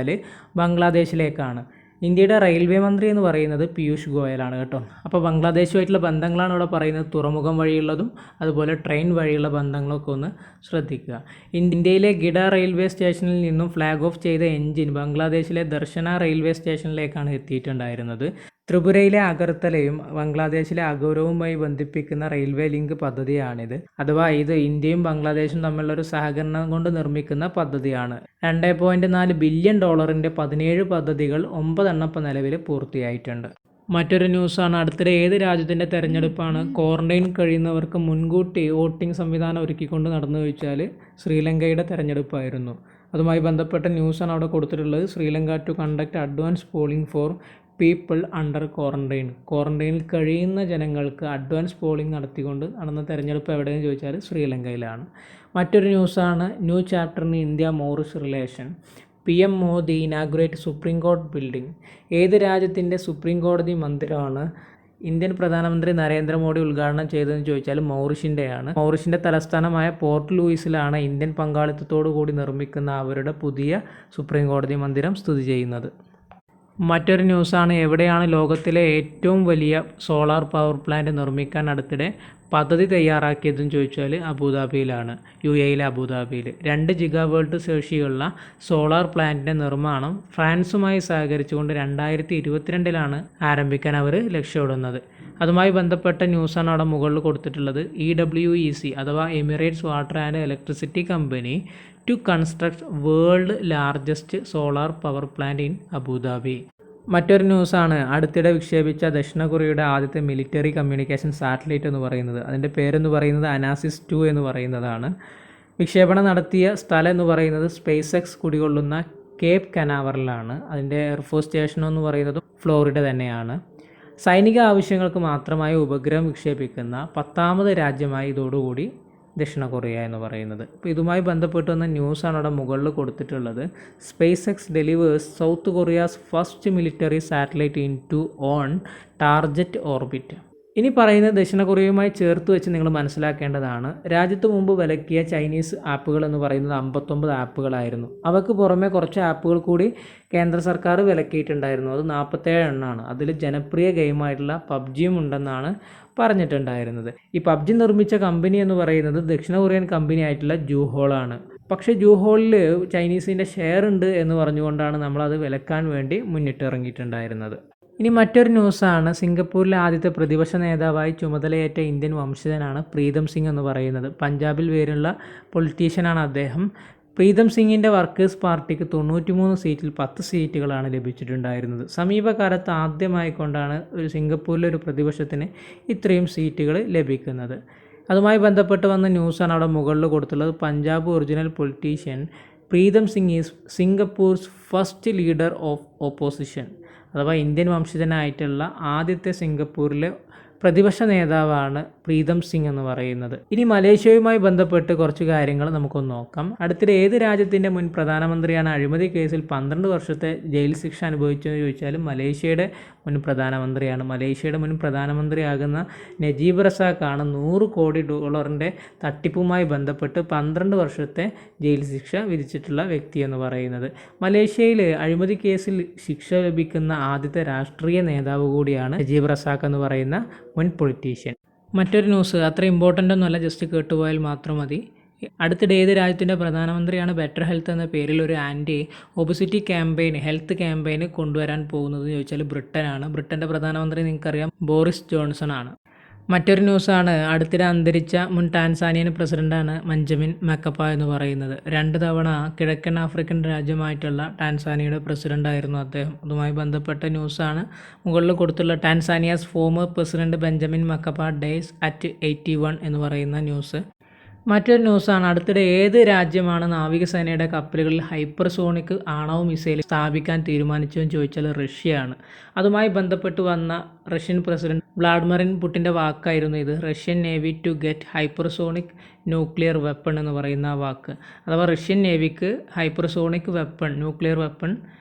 ബംഗ്ലാദേശിലേക്കാണ്. ഇന്ത്യയുടെ റെയിൽവേ മന്ത്രി എന്ന് പറയുന്നത് പീയൂഷ് ഗോയലാണ് കേട്ടോ. അപ്പോൾ ബംഗ്ലാദേശുമായിട്ടുള്ള ബന്ധങ്ങളാണ് ഇവിടെ പറയുന്നത്. തുറമുഖം വഴിയുള്ളതും അതുപോലെ ട്രെയിൻ വഴിയുള്ള ബന്ധങ്ങളൊക്കെ ഒന്ന് ശ്രദ്ധിക്കുക. ഇന്ത്യയിലെ ഗിഡ റെയിൽവേ സ്റ്റേഷനിൽ നിന്നും ഫ്ലാഗ് ഓഫ് ചെയ്ത എഞ്ചിൻ ബംഗ്ലാദേശിലെ ദർശന റെയിൽവേ സ്റ്റേഷനിലേക്കാണ് എത്തിയിട്ടുണ്ടായിരുന്നത്. ത്രിപുരയിലെ അഗർത്തലയും ബംഗ്ലാദേശിലെ അഗൗരവുമായി ബന്ധിപ്പിക്കുന്ന റെയിൽവേ ലിങ്ക് പദ്ധതിയാണിത്. അഥവാ ഇത് ഇന്ത്യയും ബംഗ്ലാദേശും തമ്മിലുള്ള ഒരു സഹകരണം കൊണ്ട് നിർമ്മിക്കുന്ന പദ്ധതിയാണ്. $2.4 ബില്യൺ 17 പദ്ധതികൾ 9 എണ്ണം ഇപ്പോൾ നിലവിൽ പൂർത്തിയായിട്ടുണ്ട്. മറ്റൊരു ന്യൂസാണ്, അടുത്തിടെ ഏത് രാജ്യത്തിൻ്റെ തെരഞ്ഞെടുപ്പാണ് ക്വാറന്റൈൻ കഴിയുന്നവർക്ക് മുൻകൂട്ടി വോട്ടിംഗ് സംവിധാനം ഒരുക്കിക്കൊണ്ട് നടന്നു ചോദിച്ചാൽ ശ്രീലങ്കയുടെ തെരഞ്ഞെടുപ്പായിരുന്നു. അതുമായി ബന്ധപ്പെട്ട ന്യൂസാണ് അവിടെ കൊടുത്തിട്ടുള്ളത്. Sri Lanka to conduct advance polling for people under quarantine. ക്വാറന്റൈനിൽ കഴിയുന്ന ജനങ്ങൾക്ക് അഡ്വാൻസ് പോളിംഗ് നടത്തിക്കൊണ്ട് നടന്ന തെരഞ്ഞെടുപ്പ് എവിടെയെന്ന് ചോദിച്ചാൽ ശ്രീലങ്കയിലാണ്. മറ്റൊരു ന്യൂസാണ്, new chapter in India Mauritius relation. PM Modi inaugurate supreme കോടതി ബിൽഡിംഗ്. ഏത് രാജ്യത്തിൻ്റെ സുപ്രീം കോടതി മന്ദിരമാണ് ഇന്ത്യൻ പ്രധാനമന്ത്രി നരേന്ദ്രമോദി ഉദ്ഘാടനം ചെയ്തതെന്ന് ചോദിച്ചാൽ മൗറിഷ്യൻ്റെയാണ്. മൗറിഷ്യൻ്റെ തലസ്ഥാനമായ പോർട്ട് ലൂയിസിലാണ് ഇന്ത്യൻ പങ്കാളിത്തത്തോടു കൂടി നിർമ്മിക്കുന്ന അവരുടെ പുതിയ സുപ്രീം കോടതി മന്ദിരം സ്ഥിതി ചെയ്യുന്നത്. മറ്റൊരു ന്യൂസാണ്, എവിടെയാണ് ലോകത്തിലെ ഏറ്റവും വലിയ സോളാർ പവർ പ്ലാന്റ് നിർമ്മിക്കാൻ അടുത്തിടെ പദ്ധതി തയ്യാറാക്കിയതെന്ന് ചോദിച്ചാൽ അബുദാബിയിലാണ്, UAE അബുദാബിയിൽ. 2 GW ശേഷിയുള്ള സോളാർ പ്ലാന്റിൻ്റെ നിർമ്മാണം ഫ്രാൻസുമായി സഹകരിച്ചുകൊണ്ട് 2022 ആരംഭിക്കാൻ അവർ ലക്ഷ്യമിടുന്നത്. അതുമായി ബന്ധപ്പെട്ട ന്യൂസാണ് അവിടെ മുകളിൽ കൊടുത്തിട്ടുള്ളത്. EWEC അഥവാ Emirates water and electricity company to construct world largest solar power plant in Abu Dhabi. മറ്റൊരു ന്യൂസാണ് അടുത്തിടെ വിക്ഷേപിച്ച ദക്ഷിണ കൊറിയയുടെ ആദ്യത്തെ മിലിറ്ററി കമ്മ്യൂണിക്കേഷൻ സാറ്റലൈറ്റ് എന്ന് പറയുന്നത്. അതിൻ്റെ പേരെന്ന് പറയുന്നത് അനാസിസ് 2 എന്ന് പറയുന്നതാണ്. വിക്ഷേപണം നടത്തിയ സ്ഥലം എന്ന് പറയുന്നത് സ്പേസ് എക്സ് കുടികൊള്ളുന്ന കേപ്പ് കനാവറലാണ്. അതിൻ്റെ എയർഫോഴ്സ് സ്റ്റേഷൻ എന്ന് പറയുന്നത് ഫ്ലോറിഡ തന്നെയാണ്. സൈനിക ആവശ്യങ്ങൾക്ക് മാത്രമായി ഉപഗ്രഹം വിക്ഷേപിക്കുന്ന 10ാമത് രാജ്യമായി ഇതോടുകൂടി ദക്ഷിണ കൊറിയ എന്ന് പറയുന്നത്. അപ്പോൾ ഇതുമായി ബന്ധപ്പെട്ട് വന്ന ന്യൂസാണ് അവിടെ മുകളിൽ കൊടുത്തിട്ടുള്ളത്. SpaceX delivers South Korea's first military satellite into on target orbit. ഇനി പറയുന്നത് ദക്ഷിണ കൊറിയയുമായി ചേർത്ത് വെച്ച് നിങ്ങൾ മനസ്സിലാക്കേണ്ടതാണ്. രാജ്യത്ത് മുമ്പ് വിലക്കിയ ചൈനീസ് ആപ്പുകൾ എന്ന് പറയുന്നത് 59 ആപ്പുകളായിരുന്നു. അവർക്ക് പുറമെ കുറച്ച് ആപ്പുകൾ കൂടി കേന്ദ്ര സർക്കാർ വിലക്കിയിട്ടുണ്ടായിരുന്നു. അത് 47 എണ്ണമാണ്. അതിൽ ജനപ്രിയ ഗെയിമായിട്ടുള്ള പബ്ജിയും ഉണ്ടെന്നാണ് പറഞ്ഞിട്ടുണ്ടായിരുന്നത്. ഈ പബ്ജി നിർമ്മിച്ച കമ്പനി എന്ന് പറയുന്നത് ദക്ഷിണ കൊറിയൻ കമ്പനി ആയിട്ടുള്ള ജൂഹോളാണ്. പക്ഷേ ജൂഹോളിൽ ചൈനീസിൻ്റെ ഷെയർ ഉണ്ട് എന്ന് പറഞ്ഞുകൊണ്ടാണ് നമ്മളത് വിലക്കാൻ വേണ്ടി മുന്നിട്ടിറങ്ങിയിട്ടുണ്ടായിരുന്നത്. ഇനി മറ്റൊരു ന്യൂസാണ്. സിംഗപ്പൂരിലെ ആദ്യത്തെ പ്രതിപക്ഷ നേതാവായി ചുമതലയേറ്റ ഇന്ത്യൻ വംശജനാണ് പ്രീതം സിംഗ് എന്ന് പറയുന്നത്. പഞ്ചാബിൽ പേരുള്ള പൊളിറ്റീഷ്യനാണ് അദ്ദേഹം. പ്രീതം സിംഗിൻ്റെ വർക്കേഴ്സ് പാർട്ടിക്ക് 93 സീറ്റിൽ 10 സീറ്റുകളാണ് ലഭിച്ചിട്ടുണ്ടായിരുന്നത്. സമീപകാലത്ത് ആദ്യമായിക്കൊണ്ടാണ് ഒരു സിംഗപ്പൂരിലെ ഒരു പ്രതിപക്ഷത്തിന് ഇത്രയും സീറ്റുകൾ ലഭിക്കുന്നത്. അതുമായി ബന്ധപ്പെട്ട് വന്ന ന്യൂസാണ് അവിടെ മുകളിൽ കൊടുത്തുള്ളത്. Punjab original politician Pritam Singh is Singapore's first leader of opposition. അഥവാ ഇന്ത്യൻ വംശജനായിട്ടുള്ള ആദ്യത്തെ സിംഗപ്പൂരിലെ പ്രതിപക്ഷ നേതാവാണ് പ്രീതം സിംഗ് എന്ന് പറയുന്നത്. ഇനി മലേഷ്യയുമായി ബന്ധപ്പെട്ട് കുറച്ച് കാര്യങ്ങൾ നമുക്കൊന്ന് നോക്കാം. അടുത്തിടെ ഏത് രാജ്യത്തിൻ്റെ മുൻ പ്രധാനമന്ത്രിയാണ് അഴിമതി കേസിൽ 12 വർഷത്തെ ജയിൽ ശിക്ഷ അനുഭവിച്ചതെന്ന് ചോദിച്ചാൽ മലേഷ്യയുടെ മുൻ പ്രധാനമന്ത്രിയാണ്. മലേഷ്യയുടെ മുൻ പ്രധാനമന്ത്രിയാകുന്ന നജീബ് റസാഖാണ് $100 കോടി തട്ടിപ്പുമായി ബന്ധപ്പെട്ട് 12 വർഷത്തെ ജയിൽ ശിക്ഷ വിധിച്ചിട്ടുള്ള വ്യക്തി എന്ന് പറയുന്നത്. മലേഷ്യയിൽ അഴിമതി കേസിൽ ശിക്ഷ ലഭിക്കുന്ന ആദ്യത്തെ രാഷ്ട്രീയ നേതാവ് കൂടിയാണ് നജീബ് റസാഖ് എന്ന് പറയുന്ന മുൻ പൊളിറ്റീഷ്യൻ. മറ്റൊരു ന്യൂസ് അത്ര ഇമ്പോർട്ടൻ്റ് ഒന്നുമല്ല, ജസ്റ്റ് കേട്ടുപോയാൽ മാത്രം മതി. അടുത്തിടെ ഏത് രാജ്യത്തിൻ്റെ പ്രധാനമന്ത്രിയാണ് ബെറ്റർ ഹെൽത്ത് എന്ന പേരിൽ ഒരു ആൻറ്റി ഒബസിറ്റി ഹെൽത്ത് ക്യാമ്പയിൻ കൊണ്ടുവരാൻ പോകുന്നതെന്ന് ചോദിച്ചാൽ ബ്രിട്ടനാണ്. ബ്രിട്ടൻ്റെ പ്രധാനമന്ത്രി നിങ്ങൾക്കറിയാം ബോറിസ് ജോൺസൺ ആണ്. മറ്റൊരു ന്യൂസാണ് അടുത്തിടെ അന്തരിച്ച മുൻ ടാൻസാനിയൻ പ്രസിഡൻ്റാണ് ബെഞ്ചമിൻ മക്കപ്പ എന്ന് പറയുന്നത്. 2 തവണ കിഴക്കൻ ആഫ്രിക്കൻ രാജ്യമായിട്ടുള്ള ടാൻസാനിയയുടെ പ്രസിഡൻ്റായിരുന്നു അദ്ദേഹം. അതുമായി ബന്ധപ്പെട്ട ന്യൂസാണ് മുകളിൽ കൊടുത്തുള്ള Tanzania's former president Benjamin Mkapa dies at 81 എന്ന് പറയുന്ന ന്യൂസ്. മറ്റൊരു ന്യൂസാണ് അടുത്തിടെ ഏത് രാജ്യമാണ് നാവികസേനയുടെ കപ്പലുകളിൽ ഹൈപ്പർസോണിക് ആണവ മിസൈൽ സ്ഥാപിക്കാൻ തീരുമാനിച്ചതെന്ന് ചോദിച്ചാൽ റഷ്യയാണ്. അതുമായി ബന്ധപ്പെട്ട് വന്ന റഷ്യൻ പ്രസിഡന്റ് വ്ളാഡിമിർ പുടിൻ്റെ വാക്കായിരുന്നു ഇത്. Russian navy to get hypersonic nuclear weapon എന്ന് പറയുന്ന വാക്ക്. അഥവാ റഷ്യൻ നേവിക്ക് ഹൈപ്പർസോണിക് വെപ്പൺ ന്യൂക്ലിയർ വെപ്പൺ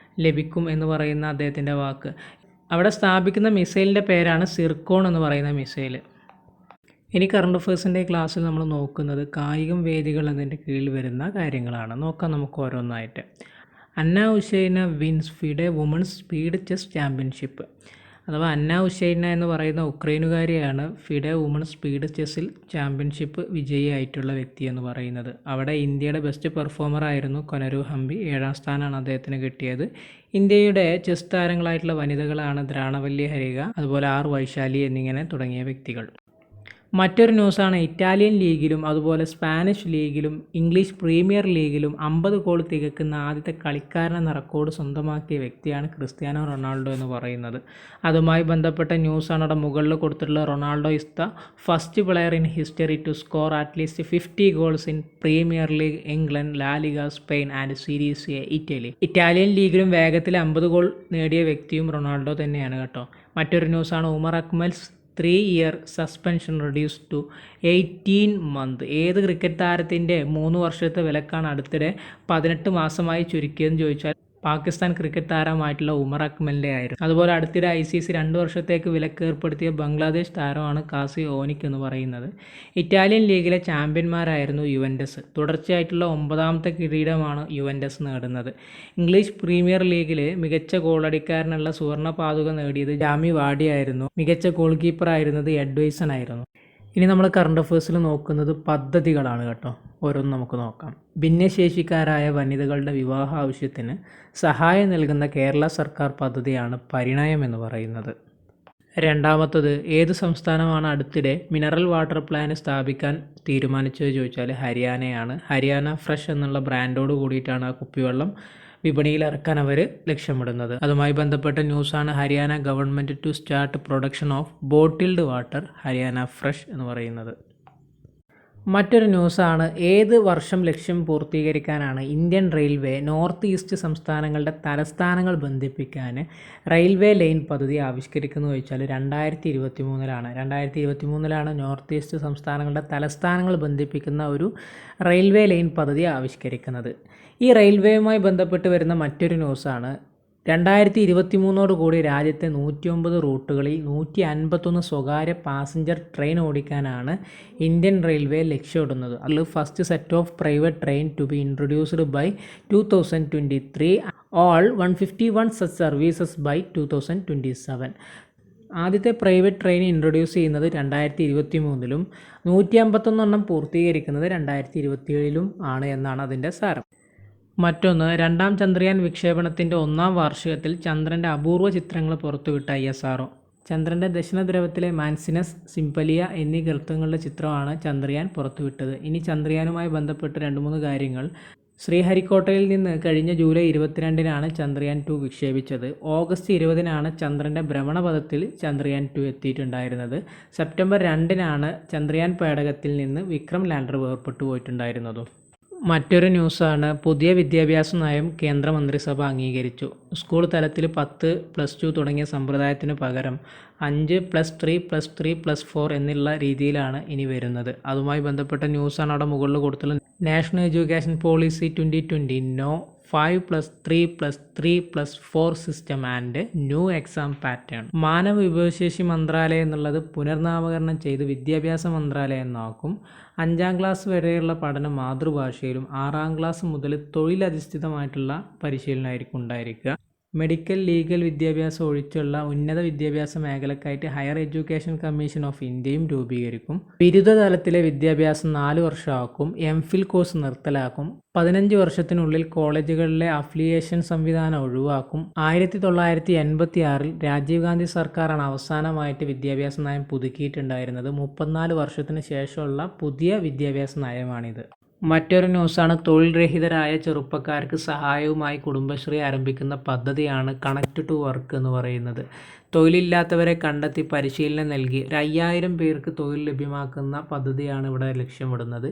ലഭിക്കും എന്ന് പറയുന്ന അദ്ദേഹത്തിൻ്റെ വാക്ക്. അവിടെ സ്ഥാപിക്കുന്ന മിസൈലിൻ്റെ പേരാണ് സിർക്കോൺ എന്ന് പറയുന്ന മിസൈൽ. ഇനി കറണ്ട് അഫയേഴ്സിൻ്റെ ക്ലാസ്സിൽ നമ്മൾ നോക്കുന്നത് കായികം വേദികൾ എന്നതിൻ്റെ കീഴിൽ വരുന്ന കാര്യങ്ങളാണ്. നോക്കാം നമുക്ക് ഓരോന്നായിട്ട്. Anna Ushenina wins FIDE women's speed chess championship. അഥവാ അന്ന ഉസൈന എന്ന് പറയുന്ന ഉക്രൈനുകാരിയാണ് ഫിഡെ വുമൺസ് സ്പീഡ് ചെസ്സിൽ ചാമ്പ്യൻഷിപ്പ് വിജയിയായിട്ടുള്ള വ്യക്തി എന്ന് പറയുന്നത്. അവിടെ ഇന്ത്യയുടെ ബെസ്റ്റ് പെർഫോമർ ആയിരുന്നു കൊനരു ഹംപി. 7ാം സ്ഥാനമാണ് അദ്ദേഹത്തിന് കിട്ടിയത്. ഇന്ത്യയുടെ ചെസ് താരങ്ങളായിട്ടുള്ള വനിതകളാണ് ദ്രാണവല്ലി ഹരിക, അതുപോലെ ആർ വൈശാലി എന്നിങ്ങനെ തുടങ്ങിയ വ്യക്തികൾ. മറ്റൊരു ന്യൂസാണ് ഇറ്റാലിയൻ ലീഗിലും അതുപോലെ സ്പാനിഷ് ലീഗിലും ഇംഗ്ലീഷ് പ്രീമിയർ ലീഗിലും 50 ഗോൾ തികക്കുന്ന ആദ്യത്തെ കളിക്കാരനെന്ന റെക്കോർഡ് സ്വന്തമാക്കിയ വ്യക്തിയാണ് ക്രിസ്ത്യാനോ റൊണാൾഡോ എന്ന് പറയുന്നത്. അതുമായി ബന്ധപ്പെട്ട ന്യൂസാണ് അവിടെ മുകളിൽ കൊടുത്തിട്ടുള്ള. Ronaldo is the first player in history to score at least 50 goals in Premier League England, La Liga Spain and Serie A Italy. Italian ലീഗിലും വേഗത്തിൽ 50 ഗോൾ നേടിയ വ്യക്തിയും റൊണാൾഡോ തന്നെയാണ് കേട്ടോ. മറ്റൊരു ന്യൂസാണ് Umar Akmal's 3-year suspension reduced to 18 months. ഏത് ക്രിക്കറ്റ് താരത്തിൻ്റെ 3 വർഷത്തെ വിലക്കാണ് അടുത്തിടെ 18 മാസമായി ചുരുക്കിയതെന്ന് ചോദിച്ചാൽ പാകിസ്ഥാൻ ക്രിക്കറ്റ് താരമായിട്ടുള്ള ഉമർ അക്മലിൻ്റെ ആയിരുന്നു. അതുപോലെ അടുത്തിടെ ICC 2 വർഷത്തേക്ക് വിലക്ക് ഏർപ്പെടുത്തിയ ബംഗ്ലാദേശ് താരമാണ് കാസി ഓനിക് എന്ന് പറയുന്നത്. ഇറ്റാലിയൻ ലീഗിലെ ചാമ്പ്യന്മാരായിരുന്നു യുവൻറ്റസ്. തുടർച്ചയായിട്ടുള്ള 9ാമത്തെ കിരീടമാണ് യുവൻറ്റസ് നേടുന്നത്. ഇംഗ്ലീഷ് പ്രീമിയർ ലീഗിൽ മികച്ച ഗോളടിക്കാരനുള്ള സുവർണ്ണ പാതുക നേടിയത് ജാമി വാർഡി ആയിരുന്നു. മികച്ച ഗോൾ കീപ്പർ ആയിരുന്നത് എഡ്വൈസൺ ആയിരുന്നു. ഇനി നമ്മൾ കറണ്ട് അഫയേഴ്സിൽ നോക്കുന്നത് പദ്ധതികളാണ് കേട്ടോ. ഓരോന്നും നമുക്ക് നോക്കാം. ഭിന്നശേഷിക്കാരായ വനിതകളുടെ വിവാഹ ആവശ്യത്തിന് സഹായം നൽകുന്ന കേരള സർക്കാർ പദ്ധതിയാണ് പരിണയം എന്ന് പറയുന്നത്. രണ്ടാമത്തത്, ഏത് സംസ്ഥാനമാണ് അടുത്തിടെ മിനറൽ വാട്ടർ പ്ലാന്റ് സ്ഥാപിക്കാൻ തീരുമാനിച്ചത് ചോദിച്ചാൽ ഹരിയാനയാണ്. ഹരിയാന ഫ്രഷ് എന്നുള്ള ബ്രാൻഡോട് കൂടിയിട്ടാണ് ആ കുപ്പിവെള്ളം വിപണിയിൽ ഇറക്കാൻ അവർ ലക്ഷ്യമിടുന്നത്. അതുമായി ബന്ധപ്പെട്ട ന്യൂസാണ് Haryana government to start production of bottled water Haryana fresh എന്ന് പറയുന്നത്. മറ്റൊരു ന്യൂസാണ്, ഏത് വർഷം ലക്ഷ്യം പൂർത്തീകരിക്കാനാണ് ഇന്ത്യൻ റെയിൽവേ നോർത്ത് ഈസ്റ്റ് സംസ്ഥാനങ്ങളുടെ തലസ്ഥാനങ്ങൾ ബന്ധിപ്പിക്കാൻ റെയിൽവേ ലൈൻ പദ്ധതി ആവിഷ്കരിക്കുന്നത് ചോദിച്ചാൽ 2023-ലാണ്. 2023-ലാണ് നോർത്ത് ഈസ്റ്റ് സംസ്ഥാനങ്ങളുടെ തലസ്ഥാനങ്ങൾ ബന്ധിപ്പിക്കുന്ന ഒരു റെയിൽവേ ലൈൻ പദ്ധതി ആവിഷ്കരിക്കുന്നത്. ഈ റെയിൽവേയുമായി ബന്ധപ്പെട്ട് വരുന്ന മറ്റൊരു ന്യൂസാണ്, 2023 കൂടി രാജ്യത്തെ 109 റൂട്ടുകളിൽ 151 സ്വകാര്യ പാസഞ്ചർ ട്രെയിൻ ഓടിക്കാനാണ് ഇന്ത്യൻ റെയിൽവേ ലക്ഷ്യമിടുന്നത്. അതിൽ first set of private train to be introduced by 2023, all 151 such services by 2027. ആദ്യത്തെ പ്രൈവറ്റ് ട്രെയിൻ ഇൻട്രൊഡ്യൂസ് ചെയ്യുന്നത് 2023-ലും 151 പൂർത്തീകരിക്കുന്നത് 2027-ലും ആണ് എന്നാണ് അതിൻ്റെ സാരം. മറ്റൊന്ന്, രണ്ടാം ചന്ദ്രയാൻ വിക്ഷേപണത്തിൻ്റെ 1ാം വാർഷികത്തിൽ ചന്ദ്രൻ്റെ അപൂർവ ചിത്രങ്ങൾ പുറത്തുവിട്ട ISRO. ചന്ദ്രൻ്റെ ദക്ഷിണധ്രുവത്തിലെ മാൻസിനസ്, സിംപലിയ എന്നീ ഗർത്തങ്ങളുടെ ചിത്രമാണ് ചന്ദ്രയാൻ പുറത്തുവിട്ടത്. ഇനി ചന്ദ്രയാനുമായി ബന്ധപ്പെട്ട് 2-3 കാര്യങ്ങൾ. ശ്രീഹരിക്കോട്ടയിൽ നിന്ന് കഴിഞ്ഞ ജൂലൈ 22-നാണ് ചന്ദ്രയാൻ 2 വിക്ഷേപിച്ചത്. ഓഗസ്റ്റ് 20-നാണ് ചന്ദ്രൻ്റെ ഭ്രമണപഥത്തിൽ ചന്ദ്രയാൻ 2 എത്തിയിട്ടുണ്ടായിരുന്നത്. സെപ്റ്റംബർ 2-നാണ് ചന്ദ്രയാൻ പേടകത്തിൽ നിന്ന് വിക്രം ലാൻഡർ വേർപെട്ടു പോയിട്ടുണ്ടായിരുന്നതും. മറ്റൊരു ന്യൂസാണ്, പുതിയ വിദ്യാഭ്യാസ നയം കേന്ദ്രമന്ത്രിസഭ അംഗീകരിച്ചു. സ്കൂൾ തലത്തിൽ 10+2 തുടങ്ങിയ സമ്പ്രദായത്തിന് പകരം 5+3+3+4 എന്നുള്ള രീതിയിലാണ് ഇനി വരുന്നത്. അതുമായി ബന്ധപ്പെട്ട ന്യൂസാണ് അവിടെ മുകളിൽ കൊടുത്തുള്ളത്. National education policy 2020 no 5+3+3+4 system and new exam pattern. മാനവ വിഭവശേഷി മന്ത്രാലയം എന്നുള്ളത് പുനർനാമകരണം ചെയ്ത് വിദ്യാഭ്യാസ മന്ത്രാലയം എന്നാക്കും. 5ാം ക്ലാസ് വരെയുള്ള പഠനം മാതൃഭാഷയിലും 6ാം ക്ലാസ് മുതൽ തൊഴിലധിഷ്ഠിതമായിട്ടുള്ള പരിശീലനമായിരിക്കും ഉണ്ടായിരിക്കുക. മെഡിക്കൽ, ലീഗൽ വിദ്യാഭ്യാസം ഒഴിച്ചുള്ള ഉന്നത വിദ്യാഭ്യാസ മേഖലക്കായിട്ട് ഹയർ എഡ്യൂക്കേഷൻ കമ്മീഷൻ ഓഫ് ഇന്ത്യയും രൂപീകരിക്കും. ബിരുദതലത്തിലെ വിദ്യാഭ്യാസം 4 വർഷമാക്കും. MPhil course നിർത്തലാക്കും. 15 വർഷത്തിനുള്ളിൽ കോളേജുകളിലെ അഫിലിയേഷൻ സംവിധാനം ഒഴിവാക്കും. 1986-ൽ രാജീവ് ഗാന്ധി സർക്കാരാണ് അവസാനമായിട്ട് വിദ്യാഭ്യാസ നയം പുതുക്കിയിട്ടുണ്ടായിരുന്നത്. 34 വർഷത്തിന് ശേഷമുള്ള പുതിയ വിദ്യാഭ്യാസ നയമാണിത്. മറ്റൊരു ന്യൂസാണ്, തൊഴിൽ രഹിതരായ ചെറുപ്പക്കാർക്ക് സഹായവുമായി കുടുംബശ്രീ ആരംഭിക്കുന്ന പദ്ധതിയാണ് കണക്ട് ടു വർക്ക് എന്ന് പറയുന്നത്. തൊഴിലില്ലാത്തവരെ കണ്ടെത്തി പരിശീലനം നൽകി 5000 പേർക്ക് തൊഴിൽ ലഭ്യമാക്കുന്ന പദ്ധതിയാണ് ഇവിടെ ലക്ഷ്യമിടുന്നത്.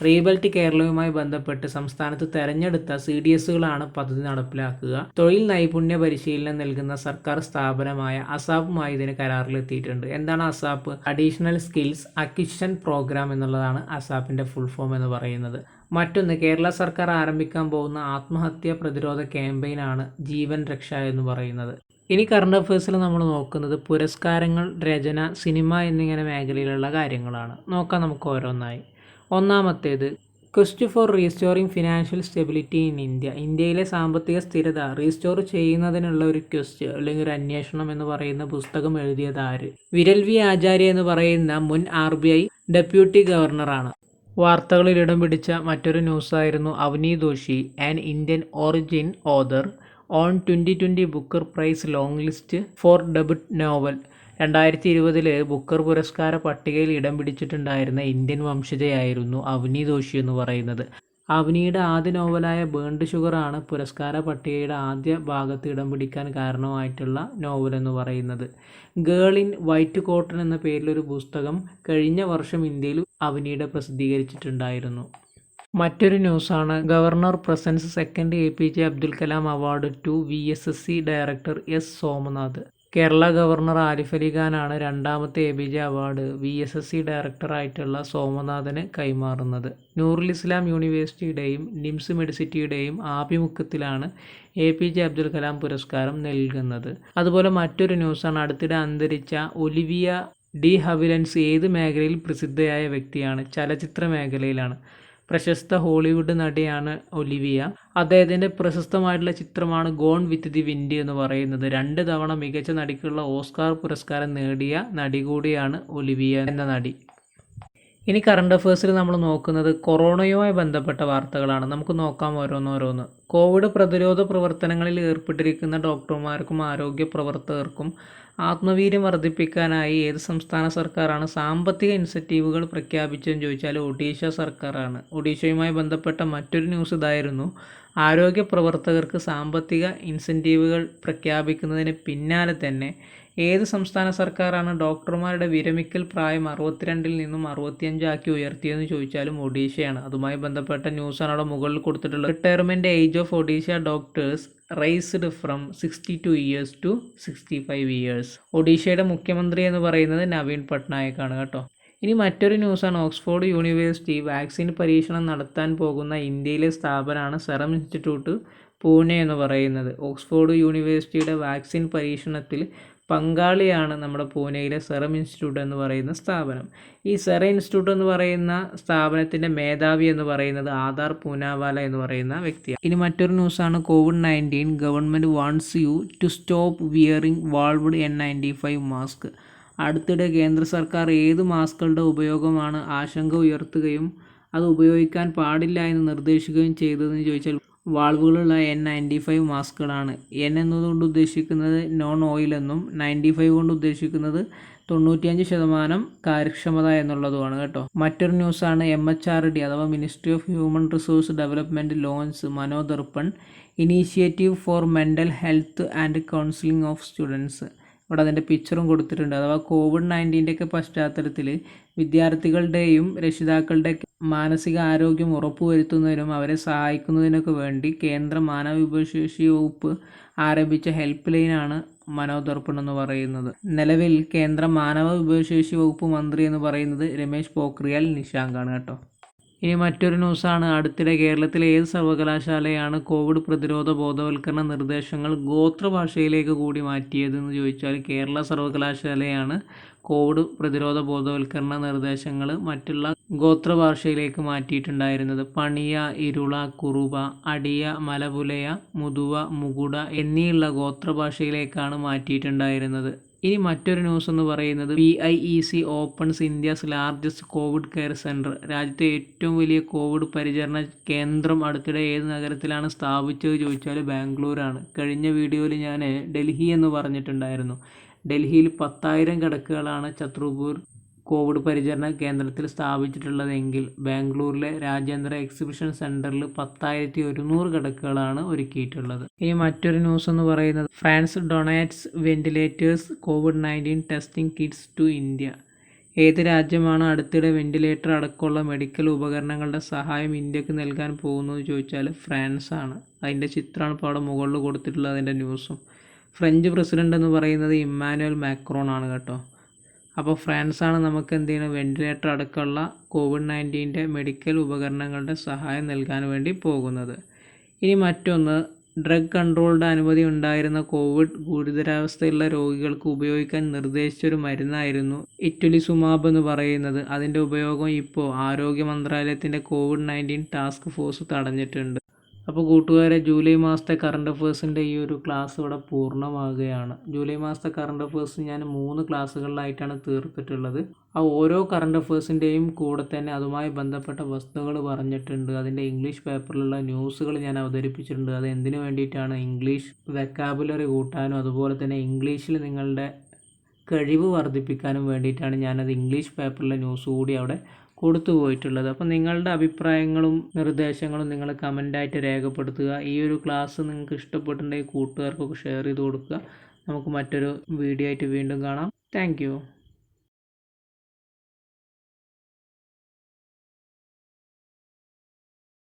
റീബിൽഡ് കേരളവുമായി ബന്ധപ്പെട്ട് സംസ്ഥാനത്ത് തെരഞ്ഞെടുത്ത CDSകളാണ് പദ്ധതി നടപ്പിലാക്കുക. തൊഴിൽ നൈപുണ്യ പരിശീലനം നൽകുന്ന സർക്കാർ സ്ഥാപനമായ അസാപ്പുമായി ഇതിന് കരാറിലെത്തിയിട്ടുണ്ട്. എന്താണ് ASAP? Additional skills acquisition programme എന്നുള്ളതാണ് അസാപ്പിൻ്റെ ഫുൾ ഫോം എന്ന് പറയുന്നത്. മറ്റൊന്ന്, കേരള സർക്കാർ ആരംഭിക്കാൻ പോകുന്ന ആത്മഹത്യാ പ്രതിരോധ ക്യാമ്പയിനാണ് ജീവൻ രക്ഷ എന്ന് പറയുന്നത്. ഇനി കറണ്ട് അഫയേഴ്സിൽ നമ്മൾ നോക്കുന്നത് പുരസ്കാരങ്ങൾ, രചന, സിനിമ എന്നിങ്ങനെ മേഖലയിലുള്ള കാര്യങ്ങളാണ്. നോക്കാം നമുക്ക് ഓരോന്നായി. ഒന്നാമത്തേത്, quest for restoring financial stability in India. ഇന്ത്യയിലെ സാമ്പത്തിക സ്ഥിരത റീസ്റ്റോർ ചെയ്യുന്നതിനുള്ള ഒരു ക്വസ്റ്റ് അല്ലെങ്കിൽ ഒരു അന്വേഷണം എന്ന് പറയുന്ന പുസ്തകം എഴുതിയത് ആര്? വിരൽ വി ആചാര്യ എന്ന് പറയുന്ന മുൻ RBI ഡെപ്യൂട്ടി ഗവർണറാണ്. വാർത്തകളിൽ ഇടം പിടിച്ച മറ്റൊരു ന്യൂസായിരുന്നു Avni Doshi, an Indian origin author on 2020 Booker prize long list for debut novel. 2020 Booker പുരസ്കാര പട്ടികയിൽ ഇടം പിടിച്ചിട്ടുണ്ടായിരുന്ന ഇന്ത്യൻ വംശജയായിരുന്നു അവനി ദോഷി എന്ന് പറയുന്നത്. അവനിയുടെ ആദ്യ നോവലായ ബേൺഡ് ഷുഗറാണ് പുരസ്കാര പട്ടികയുടെ ആദ്യ ഭാഗത്ത് ഇടം പിടിക്കാൻ കാരണമായിട്ടുള്ള നോവൽ എന്ന് പറയുന്നത്. ഗേൾ ഇൻ വൈറ്റ് കോട്ടൺ എന്ന പേരിലൊരു പുസ്തകം കഴിഞ്ഞ വർഷം ഇന്ത്യയിൽ അവനിയുടെ പ്രസിദ്ധീകരിച്ചിട്ടുണ്ടായിരുന്നു. മറ്റൊരു ന്യൂസാണ്, governor presents second APJ Abdul Kalam award to VSSC director S Somanath. Kerala governor Arif Ali ഖാനാണ് രണ്ടാമത്തെ APJ അവാർഡ് VSSC ഡയറക്ടറായിട്ടുള്ള സോമനാഥന് കൈമാറുന്നത്. നൂറുൽ ഇസ്ലാം യൂണിവേഴ്സിറ്റിയുടെയും നിംസ് മെഡിസിറ്റിയുടെയും ആഭിമുഖ്യത്തിലാണ് APJ അബ്ദുൽ കലാം പുരസ്കാരം നൽകുന്നത്. അതുപോലെ മറ്റൊരു ന്യൂസാണ്, അടുത്തിടെ അന്തരിച്ച ഒലിവിയ ഡി ഹവിലൻസ് ഏത് മേഖലയിൽ പ്രസിദ്ധയായ വ്യക്തിയാണ്? ചലച്ചിത്ര മേഖലയിലാണ്. പ്രശസ്ത ഹോളിവുഡ് നടിയാണ് ഒലിവിയ. അദ്ദേഹത്തിൻ്റെ പ്രശസ്തമായിട്ടുള്ള ചിത്രമാണ് ഗോൺ വിത്ത് ദി വിൻഡ് എന്ന് പറയുന്നത്. 2 തവണ മികച്ച നടിക്കുള്ള ഓസ്കാർ പുരസ്കാരം നേടിയ നടി കൂടിയാണ് ഒലിവിയ എന്ന നടി. ഇനി കറണ്ട് അഫയേഴ്സിൽ നമ്മൾ നോക്കുന്നത് കൊറോണയുമായി ബന്ധപ്പെട്ട വാർത്തകളാണ്. നമുക്ക് നോക്കാം ഓരോന്നോരോന്ന്. കോവിഡ് പ്രതിരോധ പ്രവർത്തനങ്ങളിൽ ഏർപ്പെട്ടിരിക്കുന്ന ഡോക്ടർമാർക്കും ആരോഗ്യ പ്രവർത്തകർക്കും ആത്മവീര്യം വർദ്ധിപ്പിക്കാനായി ഏത് സംസ്ഥാന സർക്കാരാണ് സാമ്പത്തിക ഇൻസെൻറ്റീവുകൾ പ്രഖ്യാപിച്ചതെന്ന് ചോദിച്ചാൽ ഒഡീഷ സർക്കാരാണ്. ഒഡീഷയുമായി ബന്ധപ്പെട്ട മറ്റൊരു ന്യൂസ് ഇതായിരുന്നു. ആരോഗ്യ പ്രവർത്തകർക്ക് സാമ്പത്തിക ഇൻസെൻറ്റീവുകൾ പ്രഖ്യാപിക്കുന്നതിന് പിന്നാലെ തന്നെ ഏത് സംസ്ഥാന സർക്കാരാണ് ഡോക്ടർമാരുടെ വിരമിക്കൽ പ്രായം 62-ൽ നിന്നും 65 ആക്കി ഉയർത്തിയെന്ന് ചോദിച്ചാലും ഒഡീഷയാണ്. അതുമായി ബന്ധപ്പെട്ട ന്യൂസാണ് അവിടെ മുകളിൽ കൊടുത്തിട്ടുള്ളത്. Retirement age of Odisha doctors raised from 62 years to 65 years. ഒഡീഷയുടെ മുഖ്യമന്ത്രി എന്ന് പറയുന്നത് നവീൻ പട്നായക് ആണ് കേട്ടോ. ഇനി മറ്റൊരു ന്യൂസാണ്. ഓക്സ്ഫോർഡ് യൂണിവേഴ്സിറ്റി വാക്സിൻ പരീക്ഷണം നടത്താൻ പോകുന്ന ഇന്ത്യയിലെ സ്ഥാപനമാണ് സെറം ഇൻസ്റ്റിറ്റ്യൂട്ട് പൂനെ എന്ന് പറയുന്നത്. ഓക്സ്ഫോർഡ് യൂണിവേഴ്സിറ്റിയുടെ വാക്സിൻ പരീക്ഷണത്തിൽ പങ്കാളിയാണ് നമ്മുടെ പൂനെയിലെ സെറം ഇൻസ്റ്റിറ്റ്യൂട്ട് എന്ന് പറയുന്ന സ്ഥാപനം. ഈ സെറം ഇൻസ്റ്റിറ്റ്യൂട്ട് എന്ന് പറയുന്ന സ്ഥാപനത്തിൻ്റെ മേധാവി എന്ന് പറയുന്നത് ആധാർ പൂനാവാല എന്ന് പറയുന്ന വ്യക്തിയാണ്. ഇനി മറ്റൊരു ന്യൂസാണ്. COVID-19 government wants you to stop wearing valved N95 mask. അടുത്തിടെ കേന്ദ്ര സർക്കാർ ഏത് മാസ്കുകളുടെ ഉപയോഗമാണ് ആശങ്ക ഉയർത്തുകയും അത് ഉപയോഗിക്കാൻ പാടില്ല എന്ന് നിർദ്ദേശിക്കുകയും ചെയ്തതെന്ന് ചോദിച്ചാൽ വാൾവുകളുള്ള N95 മാസ്കുകളാണ്. N എന്നതുകൊണ്ട് ഉദ്ദേശിക്കുന്നത് നോൺ ഓയിൽ എന്നും 95 കൊണ്ട് ഉദ്ദേശിക്കുന്നത് 95% കാര്യക്ഷമത എന്നുള്ളതുമാണ് കേട്ടോ. മറ്റൊരു ന്യൂസാണ്. MHRD അഥവാ ministry of human resource development launch Manodarpan initiative four mental health and counselling of students. ഇവിടെ അതിൻ്റെ പിക്ചറും കൊടുത്തിട്ടുണ്ട്. അഥവാ COVID-19 പശ്ചാത്തലത്തിൽ വിദ്യാർത്ഥികളുടെയും രക്ഷിതാക്കളുടെയൊക്കെ മാനസിക ആരോഗ്യം ഉറപ്പുവരുത്തുന്നതിനും അവരെ സഹായിക്കുന്നതിനൊക്കെ വേണ്ടി കേന്ദ്ര മാനവ വിഭവശേഷി വകുപ്പ് ആരംഭിച്ച ഹെൽപ്പ് ലൈനാണ് മനോദർപ്പൺ എന്ന് പറയുന്നത്. നിലവിൽ കേന്ദ്ര മാനവ വിഭവശേഷി വകുപ്പ് മന്ത്രി എന്ന് പറയുന്നത് രമേശ് പോഖ്രിയാൽ നിശാങ്കാണ് കേട്ടോ. ഇനി മറ്റൊരു ന്യൂസാണ്. അടുത്തിടെ കേരളത്തിലെ ഏത് സർവകലാശാലയാണ് കോവിഡ് പ്രതിരോധ ബോധവൽക്കരണ നിർദ്ദേശങ്ങൾ ഗോത്രഭാഷയിലേക്ക് കൂടി മാറ്റിയതെന്ന് ചോദിച്ചാൽ കേരള സർവകലാശാലയാണ് കോവിഡ് പ്രതിരോധ ബോധവൽക്കരണ നിർദ്ദേശങ്ങൾ മറ്റുള്ള ഗോത്രഭാഷയിലേക്ക് മാറ്റിയിട്ടുണ്ടായിരുന്നത്. പണിയ, ഇരുള, കുറുബ, അടിയ, മലപുലയ, മുതുവ, മുകുട എന്നിയുള്ള ഗോത്രഭാഷയിലേക്കാണ് മാറ്റിയിട്ടുണ്ടായിരുന്നത്. ഇനി മറ്റൊരു ന്യൂസ് എന്ന് പറയുന്നത് PIEC opens India's largest Covid care centre. രാജ്യത്തെ ഏറ്റവും വലിയ കോവിഡ് പരിചരണ കേന്ദ്രം അടുത്തിടെ ഏത് നഗരത്തിലാണ് സ്ഥാപിച്ചത് ചോദിച്ചാൽ ബാംഗ്ലൂരാണ്. കഴിഞ്ഞ വീഡിയോയിൽ ഞാൻ ഡൽഹി എന്ന് പറഞ്ഞിട്ടുണ്ടായിരുന്നു. ഡൽഹിയിൽ 10,000 കിടക്കുകളാണ് ഛത്രപൂർ കോവിഡ് പരിചരണ കേന്ദ്രത്തിൽ സ്ഥാപിച്ചിട്ടുള്ളതെങ്കിൽ ബാംഗ്ലൂരിലെ രാജ്യാന്തര എക്സിബിഷൻ സെൻറ്ററിൽ 10,100 കിടക്കുകളാണ് ഒരുക്കിയിട്ടുള്ളത്. ഇനി മറ്റൊരു ന്യൂസ് എന്ന് പറയുന്നത് France donates ventilators COVID-19 testing kits to India. ഏത് രാജ്യമാണ് അടുത്തിടെ വെന്റിലേറ്റർ അടക്കമുള്ള മെഡിക്കൽ ഉപകരണങ്ങളുടെ സഹായം ഇന്ത്യക്ക് നൽകാൻ പോകുന്നത് ചോദിച്ചാൽ ഫ്രാൻസ് ആണ്. അതിൻ്റെ ചിത്രമാണ് ഇപ്പോൾ അവിടെ മുകളിൽ കൊടുത്തിട്ടുള്ളത്, അതിൻ്റെ ന്യൂസും. ഫ്രഞ്ച് പ്രസിഡൻ്റ് എന്ന് പറയുന്നത് ഇമ്മാനുവൽ മാക്രോൺ ആണ് കേട്ടോ. അപ്പോൾ ഫ്രാൻസാണ് നമുക്ക് എന്ത് ചെയ്യുന്നത്, വെന്റിലേറ്റർ അടക്കമുള്ള COVID-19 മെഡിക്കൽ ഉപകരണങ്ങളുടെ സഹായം നൽകാൻ വേണ്ടി പോകുന്നത്. ഇനി മറ്റൊന്ന്, ഡ്രഗ് കൺട്രോളുടെ അനുമതി ഉണ്ടായിരുന്ന കോവിഡ് ഗുരുതരാവസ്ഥയുള്ള രോഗികൾക്ക് ഉപയോഗിക്കാൻ നിർദ്ദേശിച്ചൊരു മരുന്നായിരുന്നു ഇറ്റുലിസുമാബ് എന്ന് പറയുന്നത്. അതിൻ്റെ ഉപയോഗം ഇപ്പോൾ ആരോഗ്യ മന്ത്രാലയത്തിൻ്റെ COVID-19 ടാസ്ക് ഫോഴ്സ് തടഞ്ഞിട്ടുണ്ട്. അപ്പോൾ കൂട്ടുകാരെ, ജൂലൈ മാസത്തെ കറണ്ട് അഫയേഴ്സിൻ്റെ ഈ ഒരു ക്ലാസ് ഇവിടെ പൂർണ്ണമാകുകയാണ്. ജൂലൈ മാസത്തെ കറണ്ട് അഫയേഴ്സ് ഞാൻ 3 ക്ലാസ്സുകളിലായിട്ടാണ് തീർത്തിട്ടുള്ളത്. ആ ഓരോ കറണ്ട് അഫയേഴ്സിൻ്റെയും കൂടെ തന്നെ അതുമായി ബന്ധപ്പെട്ട വസ്തുതകൾ പറഞ്ഞിട്ടുണ്ട്. അതിൻ്റെ ഇംഗ്ലീഷ് പേപ്പറിലുള്ള ന്യൂസുകൾ ഞാൻ അവതരിപ്പിച്ചിട്ടുണ്ട്. അത് എന്തിനു വേണ്ടിയിട്ടാണ്, ഇംഗ്ലീഷ് വെക്കാബുലറി കൂട്ടാനും അതുപോലെ തന്നെ ഇംഗ്ലീഷിൽ നിങ്ങളുടെ കഴിവ് വർദ്ധിപ്പിക്കാനും വേണ്ടിയിട്ടാണ് ഞാനത് ഇംഗ്ലീഷ് പേപ്പറിലെ ന്യൂസ് കൂടി അവിടെ കൊടുത്തു പോയിട്ടുള്ളത്. അപ്പോൾ നിങ്ങളുടെ അഭിപ്രായങ്ങളും നിർദ്ദേശങ്ങളും നിങ്ങൾ കമൻ്റായിട്ട് രേഖപ്പെടുത്തുക. ഈ ഒരു ക്ലാസ് നിങ്ങൾക്ക് ഇഷ്ടപ്പെട്ടിട്ടുണ്ടെങ്കിൽ കൂട്ടുകാർക്കൊക്കെ ഷെയർ ചെയ്ത് കൊടുക്കുക. നമുക്ക് മറ്റൊരു വീഡിയോ ആയിട്ട് വീണ്ടും കാണാം. താങ്ക്